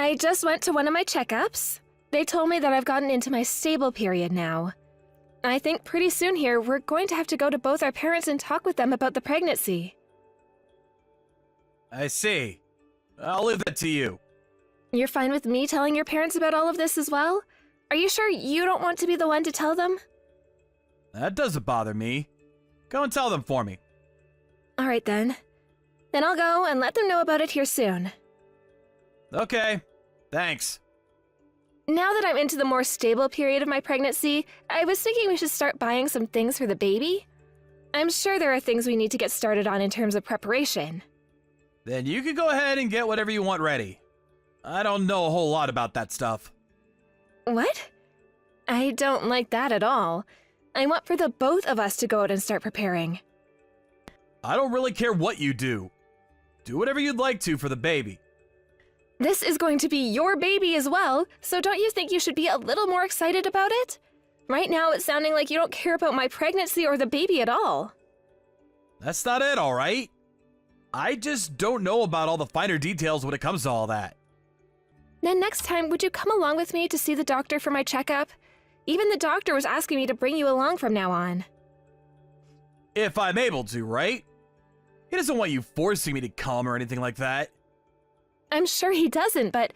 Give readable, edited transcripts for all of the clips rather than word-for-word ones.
I just went to one of my checkups. They told me that I've gotten into my stable period now. I think pretty soon here, we're going to have to go to both our parents and talk with them about the pregnancy. I see. I'll leave that to you. You're fine with me telling your parents about all of this as well? Are you sure you don't want to be the one to tell them? That doesn't bother me. Go and tell them for me. All right then. Then I'll go and let them know about it here soon. Okay, thanks. Now that I'm into the more stable period of my pregnancy, I was thinking we should start buying some things for the baby. I'm sure there are things we need to get started on in terms of preparation. Then you can go ahead and get whatever you want ready. I don't know a whole lot about that stuff. What? I don't like that at all. I want for the both of us to go out and start preparing. I don't really care what you do. Do whatever you'd like to for the baby. This is going to be your baby as well, so don't you think you should be a little more excited about it? Right now it's sounding like you don't care about my pregnancy or the baby at all. That's not it, all right? I just don't know about all the finer details when it comes to all that. Then next time, would you come along with me to see the doctor for my checkup? Even the doctor was asking me to bring you along from now on. If I'm able to, right? He doesn't want you forcing me to come or anything like that. I'm sure he doesn't, but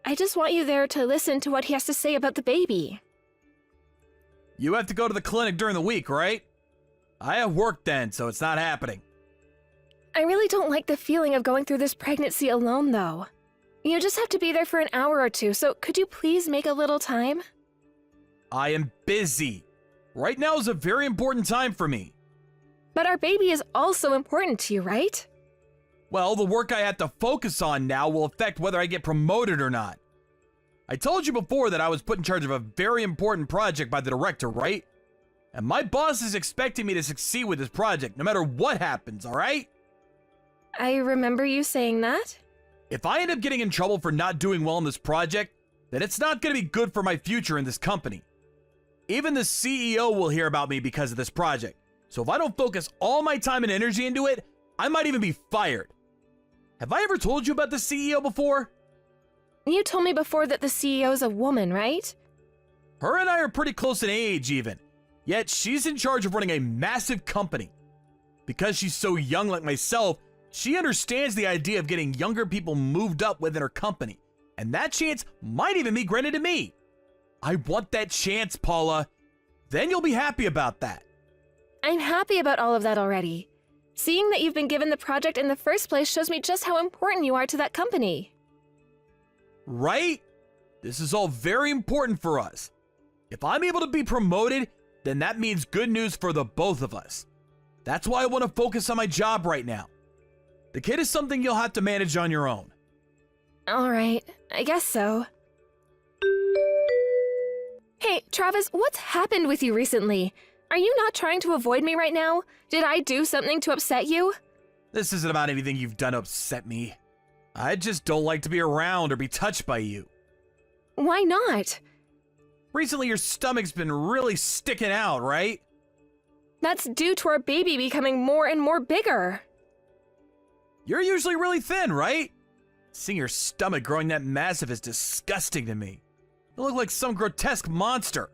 I just want you there to listen to what he has to say about the baby. You have to go to the clinic during the week, right? I have work then, so it's not happening. I really don't like the feeling of going through this pregnancy alone, though. You just have to be there for an hour or two, so could you please make a little time? I am busy. Right now is a very important time for me. But our baby is also important to you, right? Well, the work I have to focus on now will affect whether I get promoted or not. I told you before that I was put in charge of a very important project by the director, right? And my boss is expecting me to succeed with this project no matter what happens, alright? I remember you saying that. If I end up getting in trouble for not doing well in this project, then it's not going to be good for my future in this company. Even the CEO will hear about me because of this project. So if I don't focus all my time and energy into it, I might even be fired. Have I ever told you about the CEO before? You told me before that the CEO's a woman, right? Her and I are pretty close in age even, yet she's in charge of running a massive company. Because she's so young like myself, she understands the idea of getting younger people moved up within her company, and that chance might even be granted to me. I want that chance, Paula. Then you'll be happy about that. I'm happy about all of that already. Seeing that you've been given the project in the first place shows me just how important you are to that company. Right? This is all very important for us. If I'm able to be promoted, then that means good news for the both of us. That's why I want to focus on my job right now. The kid is something you'll have to manage on your own. All right, I guess so. Hey, Travis, what's happened with you recently? Are you not trying to avoid me right now? Did I do something to upset you? This isn't about anything you've done to upset me. I just don't like to be around or be touched by you. Why not? Recently, your stomach's been really sticking out, right? That's due to our baby becoming more and more bigger. You're usually really thin, right? Seeing your stomach growing that massive is disgusting to me. You look like some grotesque monster.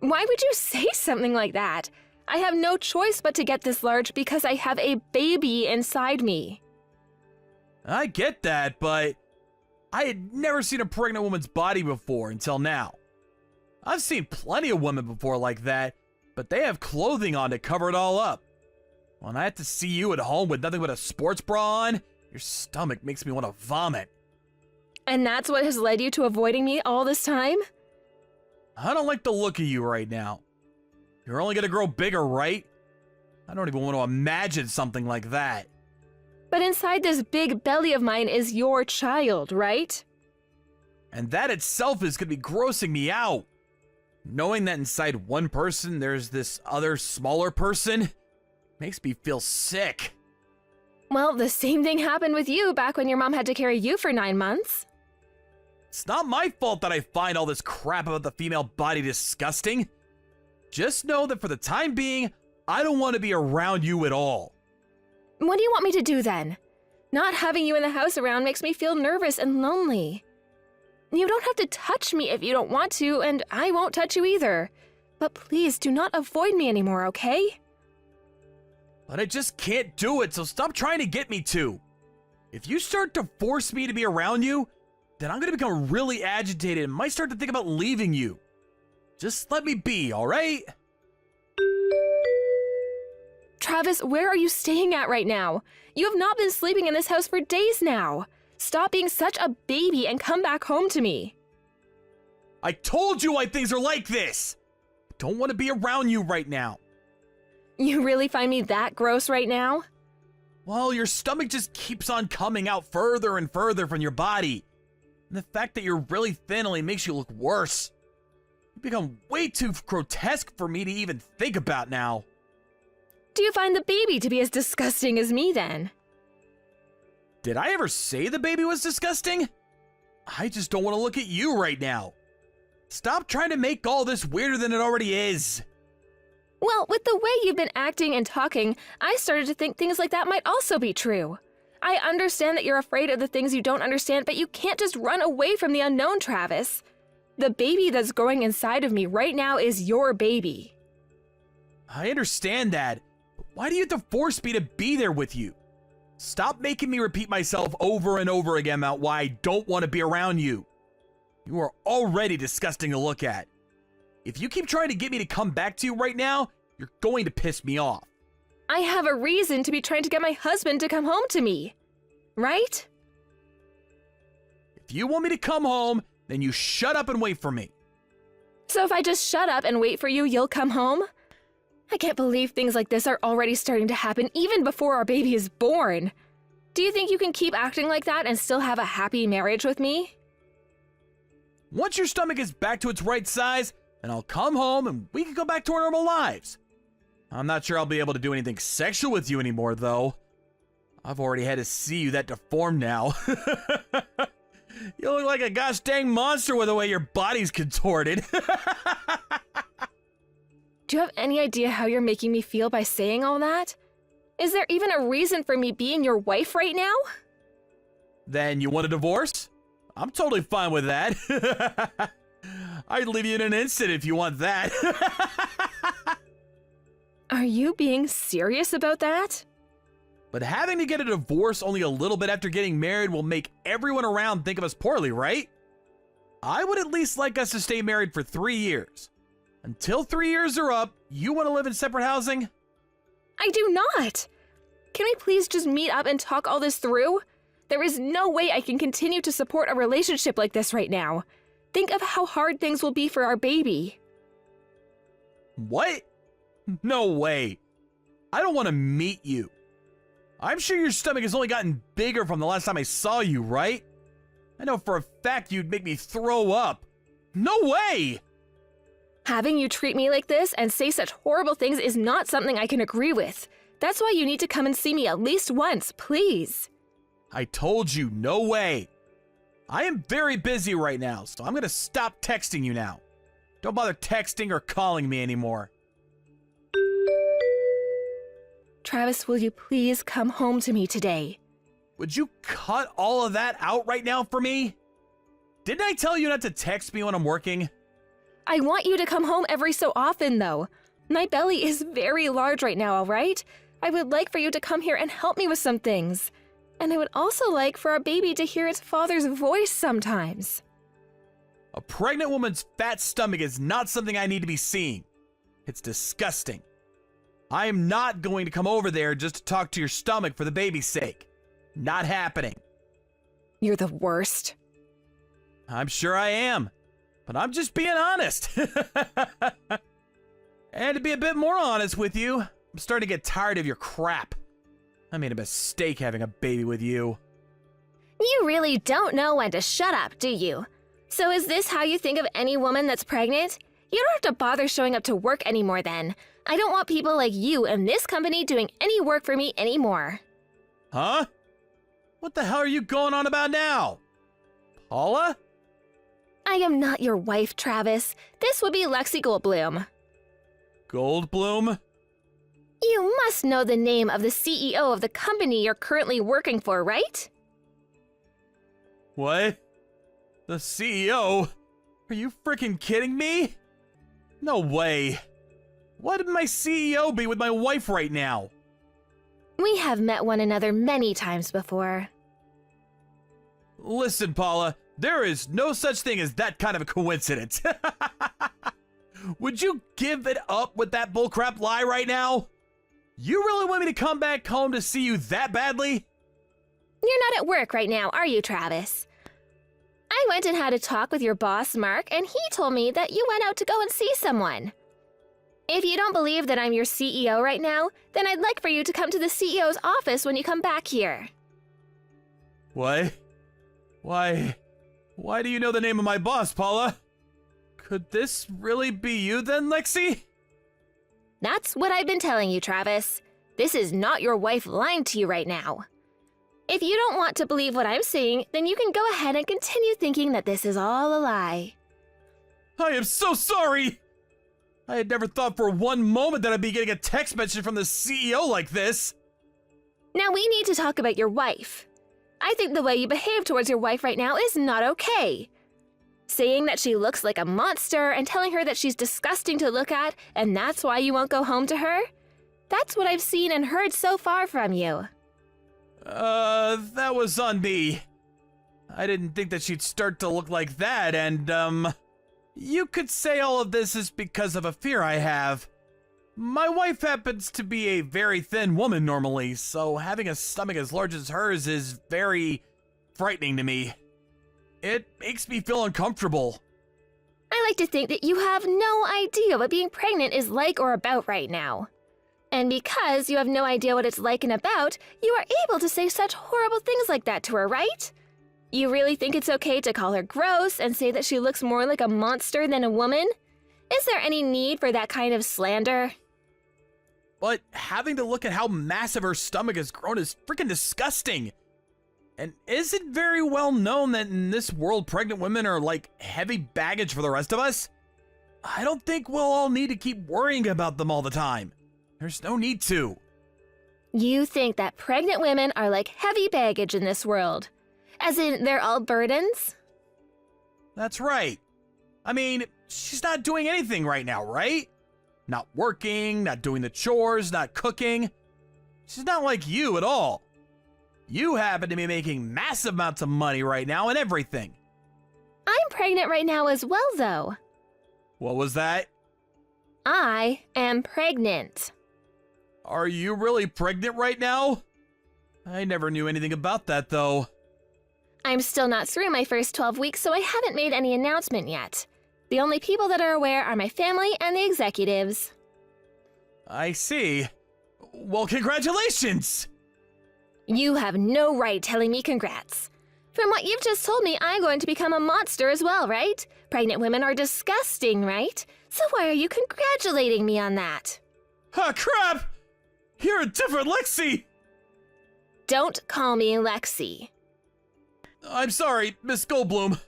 Why would you say something like that? I have no choice but to get this large because I have a baby inside me. I get that, but I had never seen a pregnant woman's body before until now. I've seen plenty of women before like that, but they have clothing on to cover it all up. When I have to see you at home with nothing but a sports bra on, your stomach makes me want to vomit. And that's what has led you to avoiding me all this time? I don't like the look of you right now. You're only gonna grow bigger, right? I don't even want to imagine something like that. But inside this big belly of mine is your child, right? And that itself is gonna be grossing me out. Knowing that inside one person there's this other smaller person makes me feel sick. Well, the same thing happened with you back when your mom had to carry you for 9 months. It's not my fault that I find all this crap about the female body disgusting. Just know that for the time being, I don't want to be around you at all. What do you want me to do then? Not having you in the house around makes me feel nervous and lonely. You don't have to touch me if you don't want to, and I won't touch you either. But please do not avoid me anymore, okay? But I just can't do it, so stop trying to get me to. If you start to force me to be around you, then I'm gonna become really agitated and might start to think about leaving you. Just let me be, alright? Travis, where are you staying at right now? You have not been sleeping in this house for days now. Stop being such a baby and come back home to me. I told you why things are like this! I don't want to be around you right now. You really find me that gross right now? Well, your stomach just keeps on coming out further and further from your body. And the fact that you're really thin only makes you look worse. You become way too grotesque for me to even think about now. Do you find the baby to be as disgusting as me then? Did I ever say the baby was disgusting? I just don't want to look at you right now. Stop trying to make all this weirder than it already is. Well, with the way you've been acting and talking, I started to think things like that might also be true. I understand that you're afraid of the things you don't understand, but you can't just run away from the unknown, Travis. The baby that's growing inside of me right now is your baby. I understand that, but why do you have to force me to be there with you? Stop making me repeat myself over and over again about why I don't want to be around you. You are already disgusting to look at. If you keep trying to get me to come back to you right now, you're going to piss me off. I have a reason to be trying to get my husband to come home to me, right? If you want me to come home, then you shut up and wait for me. So if I just shut up and wait for you, you'll come home? I can't believe things like this are already starting to happen even before our baby is born. Do you think you can keep acting like that and still have a happy marriage with me? Once your stomach is back to its right size, then I'll come home and we can go back to our normal lives. I'm not sure I'll be able to do anything sexual with you anymore, though. I've already had to see you that deformed now. You look like a gosh dang monster with the way your body's contorted. Do you have any idea how you're making me feel by saying all that? Is there even a reason for me being your wife right now? Then you want a divorce? I'm totally fine with that. I'd leave you in an instant if you want that. Are you being serious about that? But having to get a divorce only a little bit after getting married will make everyone around think of us poorly, right? I would at least like us to stay married for 3 years. Until 3 years are up, you want to live in separate housing? I do not! Can we please just meet up and talk all this through? There is no way I can continue to support a relationship like this right now. Think of how hard things will be for our baby. What? No way. I don't want to meet you. I'm sure your stomach has only gotten bigger from the last time I saw you, right? I know for a fact you'd make me throw up. No way! Having you treat me like this and say such horrible things is not something I can agree with. That's why you need to come and see me at least once, please. I told you, no way. I am very busy right now, so I'm gonna stop texting you now. Don't bother texting or calling me anymore. Travis, will you please come home to me today? Would you cut all of that out right now for me? Didn't I tell you not to text me when I'm working? I want you to come home every so often, though. My belly is very large right now, all right? I would like for you to come here and help me with some things. And I would also like for our baby to hear its father's voice sometimes. A pregnant woman's fat stomach is not something I need to be seeing. It's disgusting. I am not going to come over there just to talk to your stomach for the baby's sake. Not happening. You're the worst. I'm sure I am, but I'm just being honest. And to be a bit more honest with you, I'm starting to get tired of your crap. I made a mistake having a baby with you. You really don't know when to shut up, do you? So is this how you think of any woman that's pregnant? You don't have to bother showing up to work anymore then. I don't want people like you in this company doing any work for me anymore. Huh? What the hell are you going on about now? Paula? I am not your wife, Travis. This would be Lexi Goldblum. Goldblum? You must know the name of the CEO of the company you're currently working for, right? What? The CEO? Are you freaking kidding me? No way. Why would my CEO be with my wife right now? We have met one another many times before. Listen, Paula, there is no such thing as that kind of a coincidence. Would you give it up with that bullcrap lie right now? You really want me to come back home to see you that badly? You're not at work right now, are you, Travis? I went and had a talk with your boss, Mark, and he told me that you went out to go and see someone. If you don't believe that I'm your CEO right now, then I'd like for you to come to the CEO's office when you come back here. What? Why do you know the name of my boss, Paula? Could this really be you then, Lexi? That's what I've been telling you, Travis. This is not your wife lying to you right now. If you don't want to believe what I'm saying, then you can go ahead and continue thinking that this is all a lie. I am so sorry! I had never thought for one moment that I'd be getting a text message from the CEO like this. Now we need to talk about your wife. I think the way you behave towards your wife right now is not okay. Saying that she looks like a monster and telling her that she's disgusting to look at and that's why you won't go home to her? That's what I've seen and heard so far from you. That was on me. I didn't think that she'd start to look like that, and, you could say all of this is because of a fear I have. My wife happens to be a very thin woman normally, so having a stomach as large as hers is very frightening to me. It makes me feel uncomfortable. I like to think that you have no idea what being pregnant is like or about right now. And because you have no idea what it's like and about, you are able to say such horrible things like that to her, right? You really think it's okay to call her gross and say that she looks more like a monster than a woman? Is there any need for that kind of slander? But having to look at how massive her stomach has grown is freaking disgusting. And is it very well known that in this world pregnant women are like heavy baggage for the rest of us? I don't think we'll all need to keep worrying about them all the time. There's no need to. You think that pregnant women are like heavy baggage in this world? As in, they're all burdens? That's right. I mean, she's not doing anything right now, right? Not working, not doing the chores, not cooking. She's not like you at all. You happen to be making massive amounts of money right now and everything. I'm pregnant right now as well, though. What was that? I am pregnant. Are you really pregnant right now? I never knew anything about that, though. I'm still not through my first 12 weeks, so I haven't made any announcement yet. The only people that are aware are my family and the executives. I see. Well, congratulations! You have no right telling me congrats. From what you've just told me, I'm going to become a monster as well, right? Pregnant women are disgusting, right? So why are you congratulating me on that? Ah, crap! You're a different Lexi! Don't call me Lexi. I'm sorry, Miss Goldblum.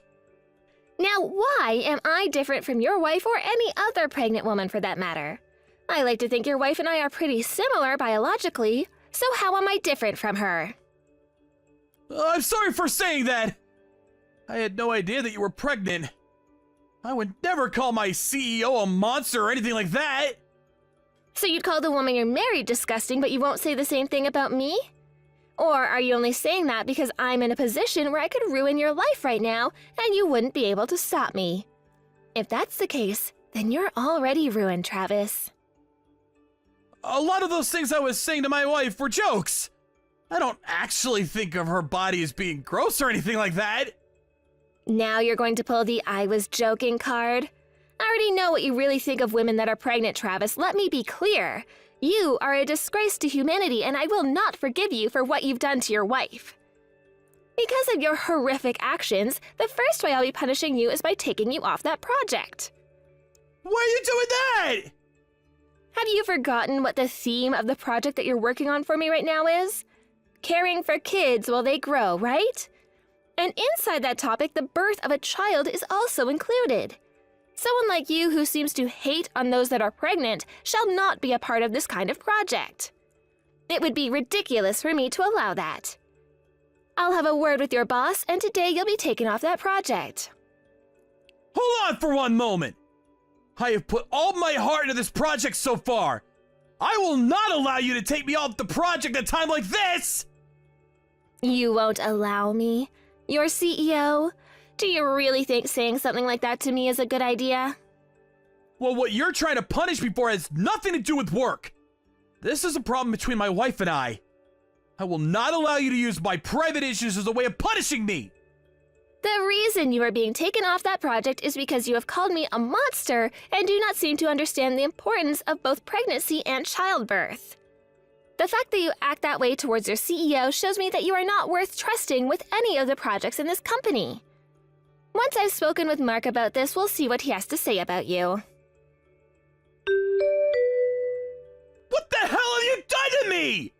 Now, why am I different from your wife or any other pregnant woman for that matter? I like to think your wife and I are pretty similar biologically, so how am I different from her? I'm sorry for saying that. I had no idea that you were pregnant. I would never call my CEO a monster or anything like that. So you'd call the woman you're married disgusting, but you won't say the same thing about me? Or are you only saying that because I'm in a position where I could ruin your life right now and you wouldn't be able to stop me? If that's the case, then you're already ruined, Travis. A lot of those things I was saying to my wife were jokes. I don't actually think of her body as being gross or anything like that. Now you're going to pull the I was joking card? I already know what you really think of women that are pregnant, Travis. Let me be clear. You are a disgrace to humanity, and I will not forgive you for what you've done to your wife. Because of your horrific actions, the first way I'll be punishing you is by taking you off that project. Why are you doing that? Have you forgotten what the theme of the project that you're working on for me right now is? Caring for kids while they grow, right? And inside that topic, the birth of a child is also included. Someone like you who seems to hate on those that are pregnant shall not be a part of this kind of project. It would be ridiculous for me to allow that. I'll have a word with your boss, and today you'll be taken off that project. Hold on for one moment. I have put all my heart into this project so far. I will not allow you to take me off the project at a time like this! You won't allow me? You're CEO? Do you really think saying something like that to me is a good idea? Well, what you're trying to punish me for has nothing to do with work. This is a problem between my wife and I. I will not allow you to use my private issues as a way of punishing me. The reason you are being taken off that project is because you have called me a monster and do not seem to understand the importance of both pregnancy and childbirth. The fact that you act that way towards your CEO shows me that you are not worth trusting with any of the projects in this company. Once I've spoken with Mark about this, we'll see what he has to say about you. What the hell have you done to me?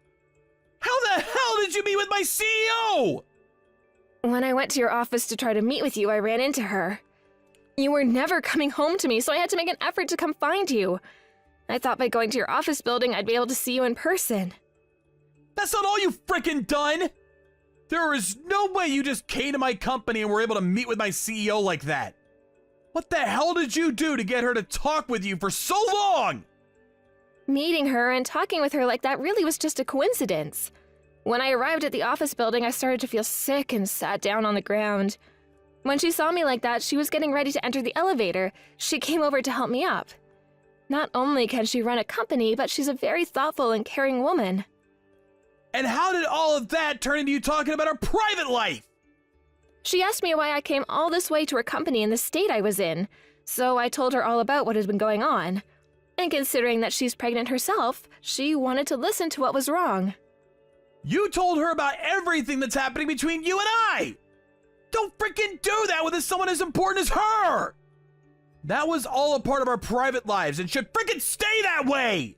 How the hell did you meet with my CEO? When I went to your office to try to meet with you, I ran into her. You were never coming home to me, so I had to make an effort to come find you. I thought by going to your office building, I'd be able to see you in person. That's not all you've frickin' done! There is no way you just came to my company and were able to meet with my CEO like that. What the hell did you do to get her to talk with you for so long? Meeting her and talking with her like that really was just a coincidence. When I arrived at the office building, I started to feel sick and sat down on the ground. When she saw me like that, she was getting ready to enter the elevator. She came over to help me up. Not only can she run a company, but she's a very thoughtful and caring woman. And how did all of that turn into you talking about her private life? She asked me why I came all this way to her company in the state I was in, so I told her all about what had been going on. And considering that she's pregnant herself, she wanted to listen to what was wrong. You told her about everything that's happening between you and I! Don't freaking do that with someone as important as her! That was all a part of our private lives and should freaking stay that way!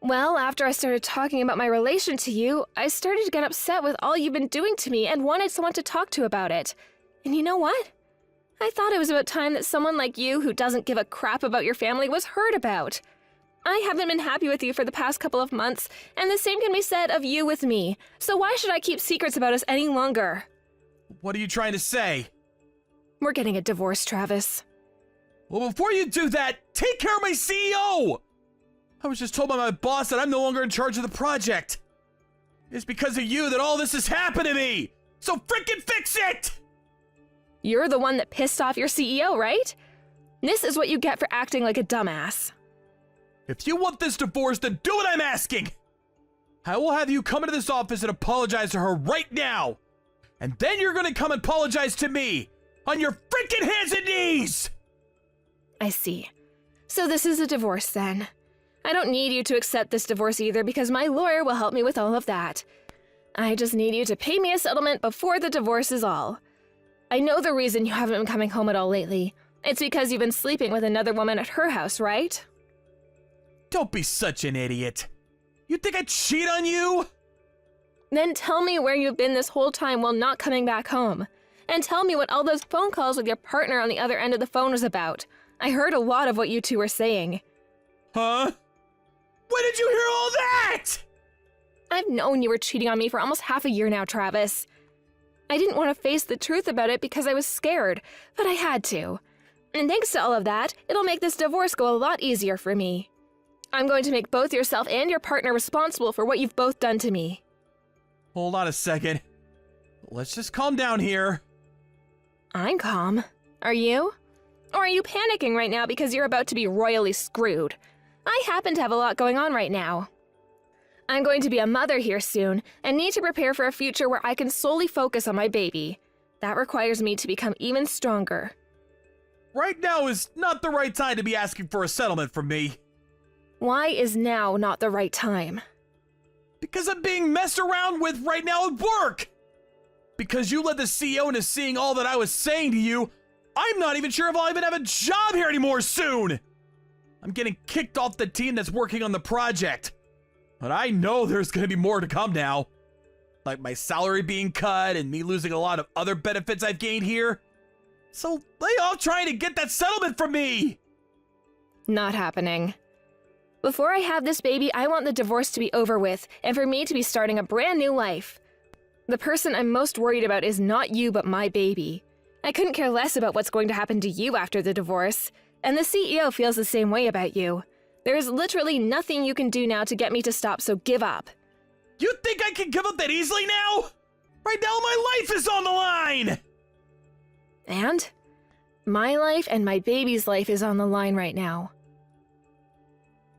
Well, after I started talking about my relation to you, I started to get upset with all you've been doing to me and wanted someone to talk to about it. And you know what? I thought it was about time that someone like you who doesn't give a crap about your family was heard about. I haven't been happy with you for the past couple of months, and the same can be said of you with me. So why should I keep secrets about us any longer? What are you trying to say? We're getting a divorce, Travis. Well, before you do that, take care of my CEO! I was just told by my boss that I'm no longer in charge of the project. It's because of you that all this has happened to me! So freaking fix it! You're the one that pissed off your CEO, right? This is what you get for acting like a dumbass. If you want this divorce, then do what I'm asking! I will have you come into this office and apologize to her right now! And then you're gonna come and apologize to me! On your freaking hands and knees! I see. So this is a divorce then. I don't need you to accept this divorce either because my lawyer will help me with all of that. I just need you to pay me a settlement before the divorce is all. I know the reason you haven't been coming home at all lately. It's because you've been sleeping with another woman at her house, right? Don't be such an idiot. You think I'd cheat on you? Then tell me where you've been this whole time while not coming back home. And tell me what all those phone calls with your partner on the other end of the phone was about. I heard a lot of what you two were saying. Huh? When did you hear all that? I've known you were cheating on me for almost half a year now, Travis. I didn't want to face the truth about it because I was scared, but I had to. And thanks to all of that, it'll make this divorce go a lot easier for me. I'm going to make both yourself and your partner responsible for what you've both done to me. Hold on a second. Let's just calm down here. I'm calm. Are you? Or are you panicking right now because you're about to be royally screwed? I happen to have a lot going on right now. I'm going to be a mother here soon and need to prepare for a future where I can solely focus on my baby. That requires me to become even stronger. Right now is not the right time to be asking for a settlement from me. Why is now not the right time? Because I'm being messed around with right now at work. Because you led the CEO into seeing all that I was saying to you, I'm not even sure if I'll even have a job here anymore soon. I'm getting kicked off the team that's working on the project. But I know there's going to be more to come now. Like my salary being cut and me losing a lot of other benefits I've gained here. So lay off trying to get that settlement from me. Not happening. Before I have this baby, I want the divorce to be over with and for me to be starting a brand new life. The person I'm most worried about is not you, but my baby. I couldn't care less about what's going to happen to you after the divorce. And the CEO feels the same way about you. There is literally nothing you can do now to get me to stop, so give up. You think I can give up that easily now? Right now, my life is on the line! And? My life and my baby's life is on the line right now.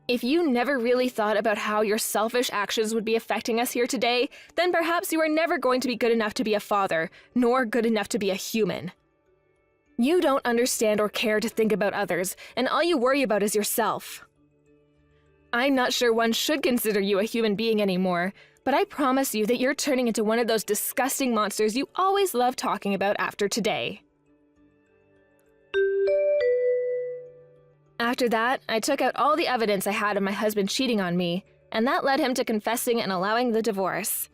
If you never really thought about how your selfish actions would be affecting us here today, then perhaps you are never going to be good enough to be a father, nor good enough to be a human. You don't understand or care to think about others, and all you worry about is yourself. I'm not sure one should consider you a human being anymore, but I promise you that you're turning into one of those disgusting monsters you always loved talking about after today. After that, I took out all the evidence I had of my husband cheating on me, and that led him to confessing and allowing the divorce.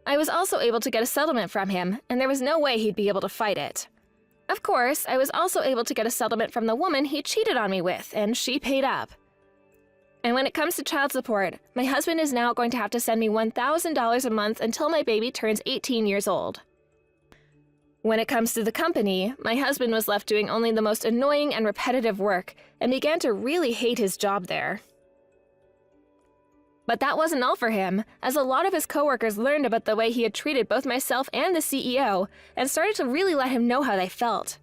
I was also able to get a settlement from him, and there was no way he'd be able to fight it. Of course, I was also able to get a settlement from the woman he cheated on me with, and she paid up. And when it comes to child support, my husband is now going to have to send me $1,000 a month until my baby turns 18 years old. When it comes to the company, my husband was left doing only the most annoying and repetitive work and began to really hate his job there. But that wasn't all for him, as a lot of his coworkers learned about the way he had treated both myself and the CEO and started to really let him know how they felt.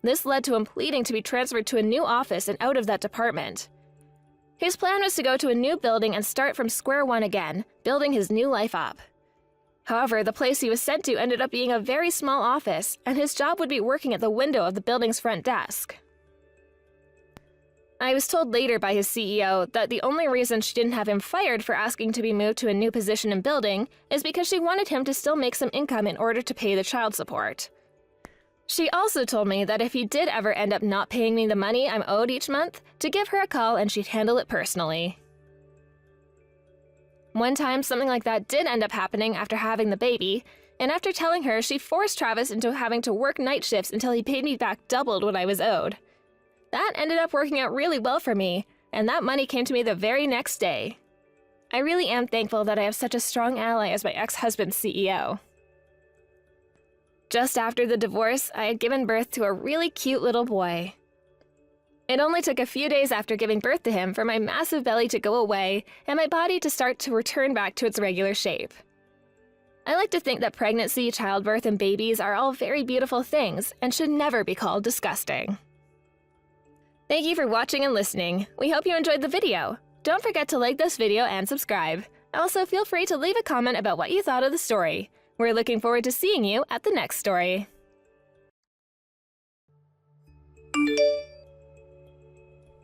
This led to him pleading to be transferred to a new office and out of that department. His plan was to go to a new building and start from square one again, building his new life up. However, the place he was sent to ended up being a very small office, and his job would be working at the window of the building's front desk. I was told later by his CEO that the only reason she didn't have him fired for asking to be moved to a new position in building is because she wanted him to still make some income in order to pay the child support. She also told me that if he did ever end up not paying me the money I'm owed each month, to give her a call and she'd handle it personally. One time, something like that did end up happening after having the baby, and after telling her, she forced Travis into having to work night shifts until he paid me back doubled what I was owed. That ended up working out really well for me, and that money came to me the very next day. I really am thankful that I have such a strong ally as my ex-husband's CEO. Just after the divorce, I had given birth to a really cute little boy. It only took a few days after giving birth to him for my massive belly to go away and my body to start to return back to its regular shape. I like to think that pregnancy, childbirth, and babies are all very beautiful things and should never be called disgusting. Thank you for watching and listening. We hope you enjoyed the video. Don't forget to like this video and subscribe. Also, feel free to leave a comment about what you thought of the story. We're looking forward to seeing you at the next story.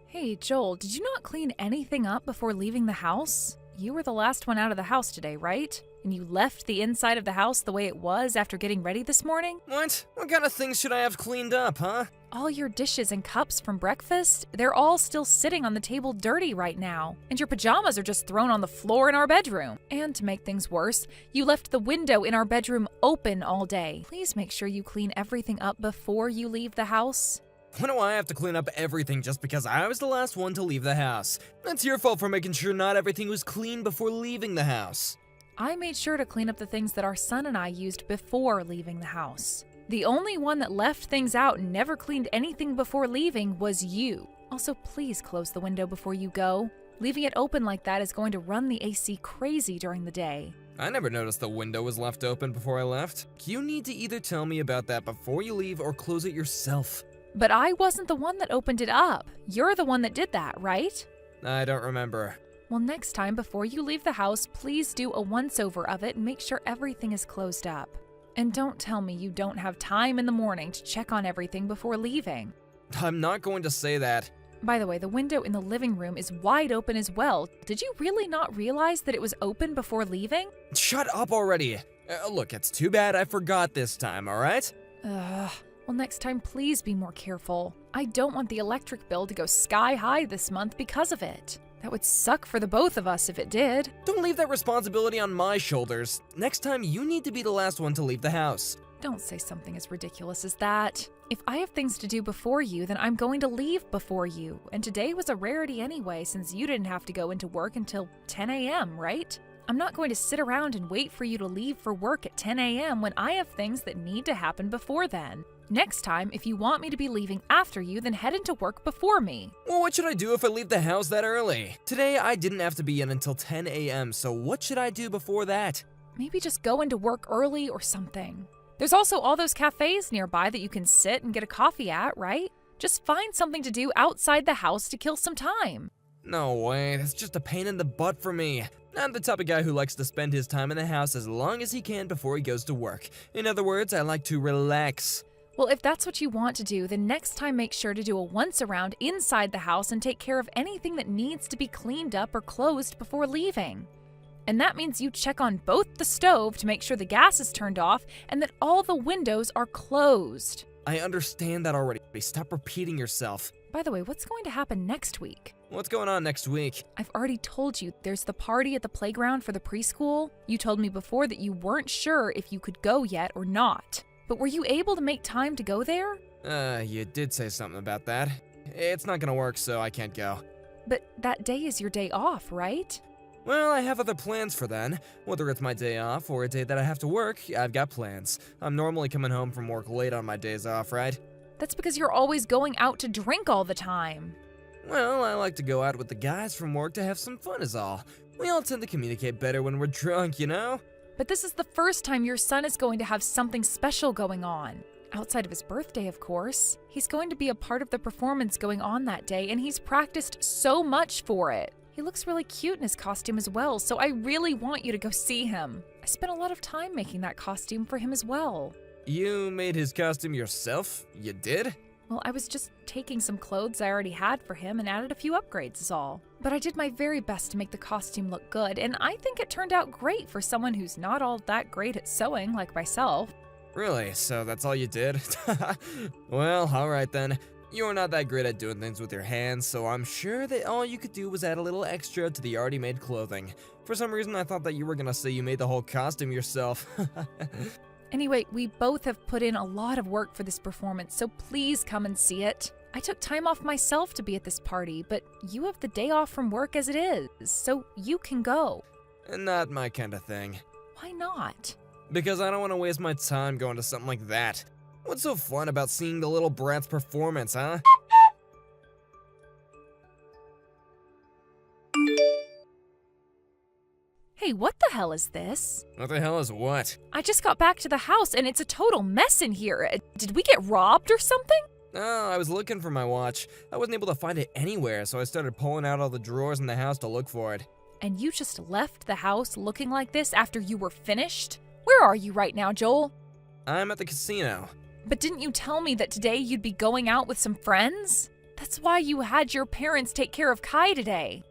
Hey, Joel, did you not clean anything up before leaving the house? You were the last one out of the house today, right? And you left the inside of the house the way it was after getting ready this morning? What? What kind of things should I have cleaned up, huh? All your dishes and cups from breakfast, they're all still sitting on the table dirty right now. And your pajamas are just thrown on the floor in our bedroom. And to make things worse, you left the window in our bedroom open all day. Please make sure you clean everything up before you leave the house. Why do I have to clean up everything just because I was the last one to leave the house? That's your fault for making sure not everything was clean before leaving the house. I made sure to clean up the things that our son and I used before leaving the house. The only one that left things out and never cleaned anything before leaving was you. Also, please close the window before you go. Leaving it open like that is going to run the AC crazy during the day. I never noticed the window was left open before I left. You need to either tell me about that before you leave or close it yourself. But I wasn't the one that opened it up. You're the one that did that, right? I don't remember. Well, next time before you leave the house, please do a once-over of it and make sure everything is closed up. And don't tell me you don't have time in the morning to check on everything before leaving. I'm not going to say that. By the way, the window in the living room is wide open as well. Did you really not realize that it was open before leaving? Shut up already. Look, it's too bad I forgot this time, alright? Well, next time, please be more careful. I don't want the electric bill to go sky high this month because of it. That would suck for the both of us if it did. Don't leave that responsibility on my shoulders. Next time, you need to be the last one to leave the house. Don't say something as ridiculous as that. If I have things to do before you, then I'm going to leave before you. And today was a rarity anyway, since you didn't have to go into work until 10 a.m., right? I'm not going to sit around and wait for you to leave for work at 10 a.m. when I have things that need to happen before then. Next time, if you want me to be leaving after you, then head into work before me. Well, what should I do if I leave the house that early? Today, I didn't have to be in until 10 a.m., so what should I do before that? Maybe just go into work early or something. There's also all those cafes nearby that you can sit and get a coffee at, right? Just find something to do outside the house to kill some time. No way, that's just a pain in the butt for me. I'm the type of guy who likes to spend his time in the house as long as he can before he goes to work. In other words, I like to relax. Well, if that's what you want to do, then next time make sure to do a once-around inside the house and take care of anything that needs to be cleaned up or closed before leaving. And that means you check on both the stove to make sure the gas is turned off and that all the windows are closed. I understand that already. Stop repeating yourself. By the way, what's going to happen next week? What's going on next week? I've already told you there's the party at the playground for the preschool. You told me before that you weren't sure if you could go yet or not. But were you able to make time to go there? You did say something about that. It's not gonna work, so I can't go. But that day is your day off, right? Well, I have other plans for then. Whether it's my day off or a day that I have to work, I've got plans. I'm normally coming home from work late on my days off, right? That's because you're always going out to drink all the time. Well, I like to go out with the guys from work to have some fun is all. We all tend to communicate better when we're drunk, you know? But this is the first time your son is going to have something special going on. Outside of his birthday, of course. He's going to be a part of the performance going on that day, and he's practiced so much for it. He looks really cute in his costume as well, so I really want you to go see him. I spent a lot of time making that costume for him as well. You made his costume yourself? You did? Well, I was just taking some clothes I already had for him and added a few upgrades is all. But I did my very best to make the costume look good, and I think it turned out great for someone who's not all that great at sewing like myself. Really? So that's all you did? Well, alright then. You're not that great at doing things with your hands, so I'm sure that all you could do was add a little extra to the already made clothing. For some reason, I thought that you were gonna say you made the whole costume yourself. Anyway, we both have put in a lot of work for this performance, so please come and see it. I took time off myself to be at this party, but you have the day off from work as it is, so you can go. Not my kind of thing. Why not? Because I don't want to waste my time going to something like that. What's so fun about seeing the little brat's performance, huh? Hey, what the hell is this? What the hell is what? I just got back to the house and it's a total mess in here. Did we get robbed or something? Oh, I was looking for my watch. I wasn't able to find it anywhere, so I started pulling out all the drawers in the house to look for it. And you just left the house looking like this after you were finished? Where are you right now, Joel? I'm at the casino. But didn't you tell me that today you'd be going out with some friends? That's why you had your parents take care of Kai today.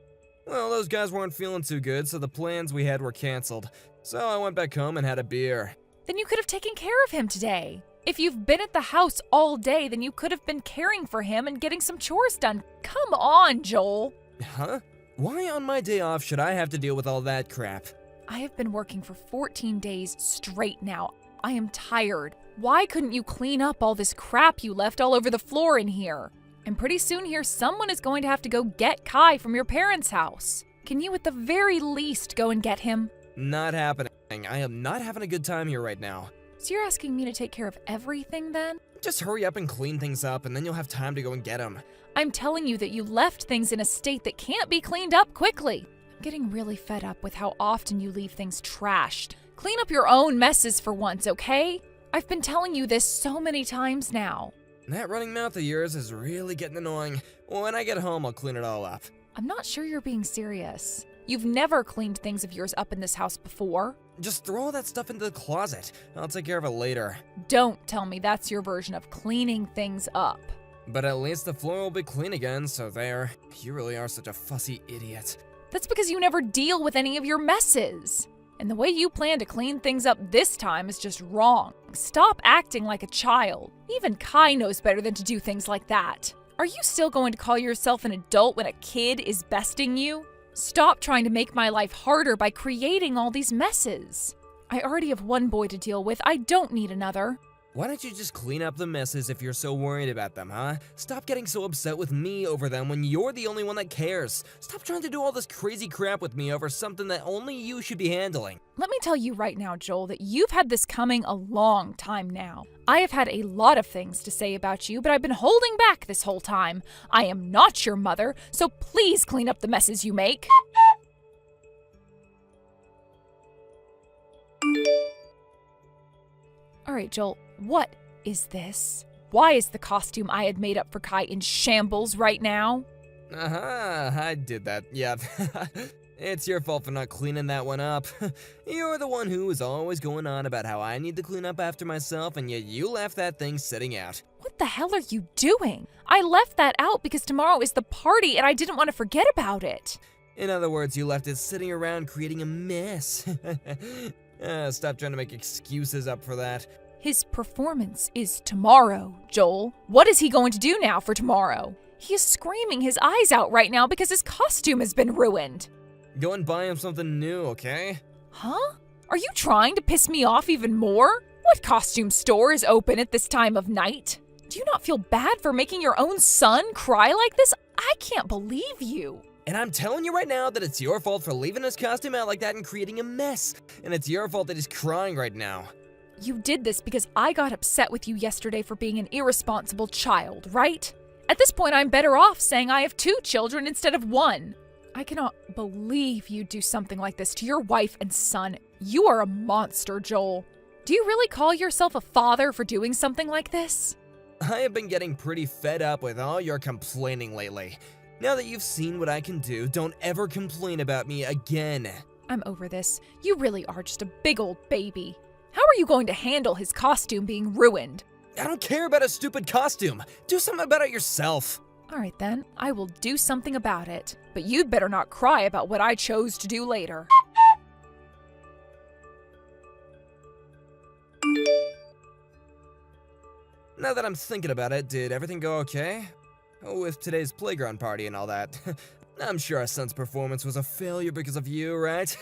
Well, those guys weren't feeling too good, so the plans we had were canceled. So I went back home and had a beer. Then you could have taken care of him today. If you've been at the house all day, then you could have been caring for him and getting some chores done. Come on, Joel. Huh? Why on my day off should I have to deal with all that crap? I have been working for 14 days straight now. I am tired. Why couldn't you clean up all this crap you left all over the floor in here? And pretty soon here, someone is going to have to go get Kai from your parents' house. Can you at the very least go and get him? Not happening. I am not having a good time here right now. So you're asking me to take care of everything then? Just hurry up and clean things up, and then you'll have time to go and get him. I'm telling you that you left things in a state that can't be cleaned up quickly. I'm getting really fed up with how often you leave things trashed. Clean up your own messes for once, okay? I've been telling you this so many times now. That running mouth of yours is really getting annoying. When I get home, I'll clean it all up. I'm not sure you're being serious. You've never cleaned things of yours up in this house before. Just throw all that stuff into the closet. I'll take care of it later. Don't tell me that's your version of cleaning things up. But at least the floor will be clean again, so there. You really are such a fussy idiot. That's because you never deal with any of your messes. And the way you plan to clean things up this time is just wrong. Stop acting like a child. Even Kai knows better than to do things like that. Are you still going to call yourself an adult when a kid is besting you? Stop trying to make my life harder by creating all these messes. I already have one boy to deal with. I don't need another. Why don't you just clean up the messes if you're so worried about them, huh? Stop getting so upset with me over them when you're the only one that cares. Stop trying to do all this crazy crap with me over something that only you should be handling. Let me tell you right now, Joel, that you've had this coming a long time now. I have had a lot of things to say about you, but I've been holding back this whole time. I am not your mother, so please clean up the messes you make. All right, Joel, what is this? Why is the costume I had made up for Kai in shambles right now? I did that, yeah. It's your fault for not cleaning that one up. You're the one who is always going on about how I need to clean up after myself, and yet you left that thing sitting out. What the hell are you doing? I left that out because tomorrow is the party and I didn't want to forget about it. In other words, you left it sitting around creating a mess. Stop trying to make excuses up for that. His performance is tomorrow, Joel. What is he going to do now for tomorrow? He is screaming his eyes out right now because his costume has been ruined. Go and buy him something new, okay? Huh? Are you trying to piss me off even more? What costume store is open at this time of night? Do you not feel bad for making your own son cry like this? I can't believe you. And I'm telling you right now that it's your fault for leaving his costume out like that and creating a mess. And it's your fault that he's crying right now. You did this because I got upset with you yesterday for being an irresponsible child, right? At this point, I'm better off saying I have 2 children instead of 1. I cannot believe you'd do something like this to your wife and son. You are a monster, Joel. Do you really call yourself a father for doing something like this? I have been getting pretty fed up with all your complaining lately. Now that you've seen what I can do, don't ever complain about me again. I'm over this. You really are just a big old baby. How are you going to handle his costume being ruined? I don't care about a stupid costume. Do something about it yourself. All right then, I will do something about it. But you'd better not cry about what I chose to do later. Now that I'm thinking about it, did everything go okay? With today's playground party and all that. I'm sure our son's performance was a failure because of you, right?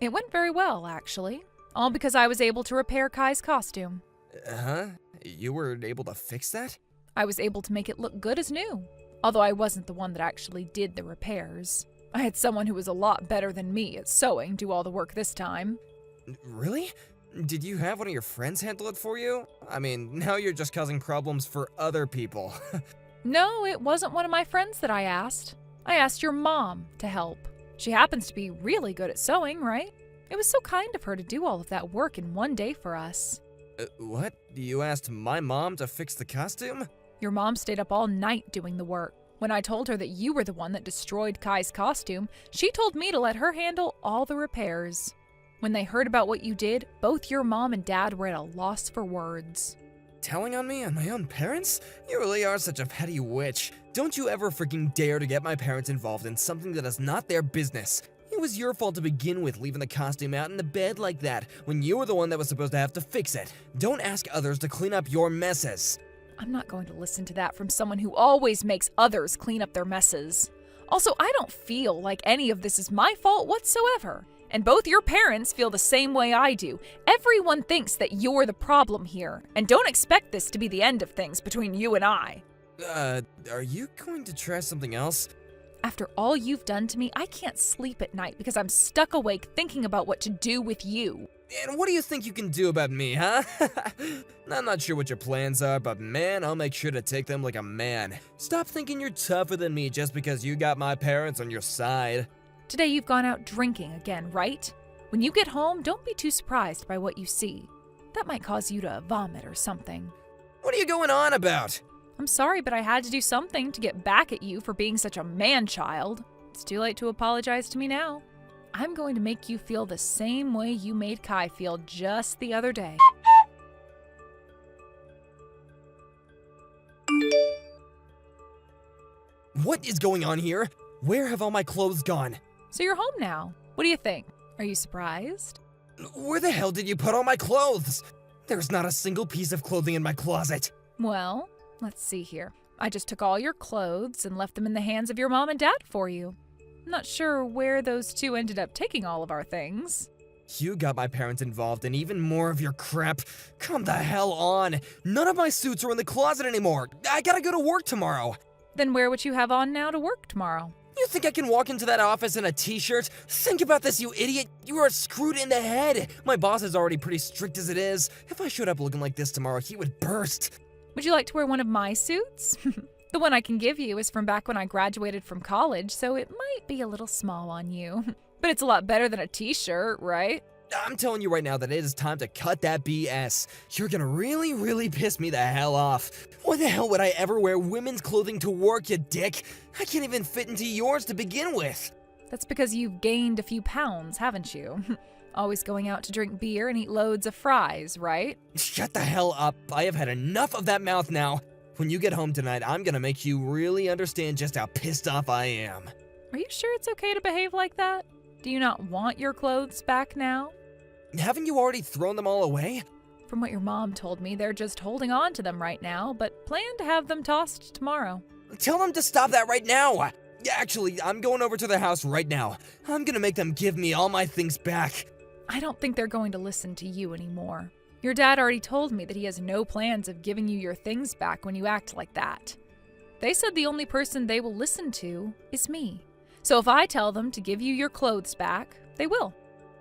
It went very well, actually. All because I was able to repair Kai's costume. Huh? You were able to fix that? I was able to make it look good as new. Although I wasn't the one that actually did the repairs. I had someone who was a lot better than me at sewing do all the work this time. Really? Did you have one of your friends handle it for you? I mean, now you're just causing problems for other people. No, it wasn't one of my friends that I asked. I asked your mom to help. She happens to be really good at sewing, right? It was so kind of her to do all of that work in one day for us. What? You asked my mom to fix the costume? Your mom stayed up all night doing the work. When I told her that you were the one that destroyed Kai's costume, she told me to let her handle all the repairs. When they heard about what you did, both your mom and dad were at a loss for words. Telling on me and my own parents? You really are such a petty witch. Don't you ever freaking dare to get my parents involved in something that is not their business. It was your fault to begin with, leaving the costume out in the bed like that, when you were the one that was supposed to have to fix it. Don't ask others to clean up your messes. I'm not going to listen to that from someone who always makes others clean up their messes. Also, I don't feel like any of this is my fault whatsoever. And both your parents feel the same way I do. Everyone thinks that you're the problem here. And don't expect this to be the end of things between you and I. Are you going to try something else? After all you've done to me, I can't sleep at night because I'm stuck awake thinking about what to do with you. And what do you think you can do about me, huh? I'm not sure what your plans are, but man, I'll make sure to take them like a man. Stop thinking you're tougher than me just because you got my parents on your side. Today you've gone out drinking again, right? When you get home, don't be too surprised by what you see. That might cause you to vomit or something. What are you going on about? I'm sorry, but I had to do something to get back at you for being such a man-child. It's too late to apologize to me now. I'm going to make you feel the same way you made Kai feel just the other day. What is going on here? Where have all my clothes gone? So you're home now. What do you think? Are you surprised? Where the hell did you put all my clothes? There's not a single piece of clothing in my closet. Well, let's see here. I just took all your clothes and left them in the hands of your mom and dad for you. I'm not sure where those two ended up taking all of our things. You got my parents involved in even more of your crap. Come the hell on. None of my suits are in the closet anymore. I gotta go to work tomorrow. Then wear what you have on now to work tomorrow. You think I can walk into that office in a t-shirt? Think about this, you idiot. You are screwed in the head. My boss is already pretty strict as it is. If I showed up looking like this tomorrow, he would burst. Would you like to wear one of my suits? The one I can give you is from back when I graduated from college, so it might be a little small on you. But it's a lot better than a t-shirt, right? I'm telling you right now that it is time to cut that BS. You're gonna really piss me the hell off. Why the hell would I ever wear women's clothing to work, you dick? I can't even fit into yours to begin with. That's because you've gained a few pounds, haven't you? Always going out to drink beer and eat loads of fries, right? Shut the hell up. I have had enough of that mouth now. When you get home tonight, I'm gonna make you really understand just how pissed off I am. Are you sure it's okay to behave like that? Do you not want your clothes back now? Haven't you already thrown them all away? From what your mom told me, they're just holding on to them right now, but plan to have them tossed tomorrow. Tell them to stop that right now. Actually, I'm going over to their house right now. I'm gonna make them give me all my things back. I don't think they're going to listen to you anymore. Your dad already told me that he has no plans of giving you your things back when you act like that. They said the only person they will listen to is me. So if I tell them to give you your clothes back, they will.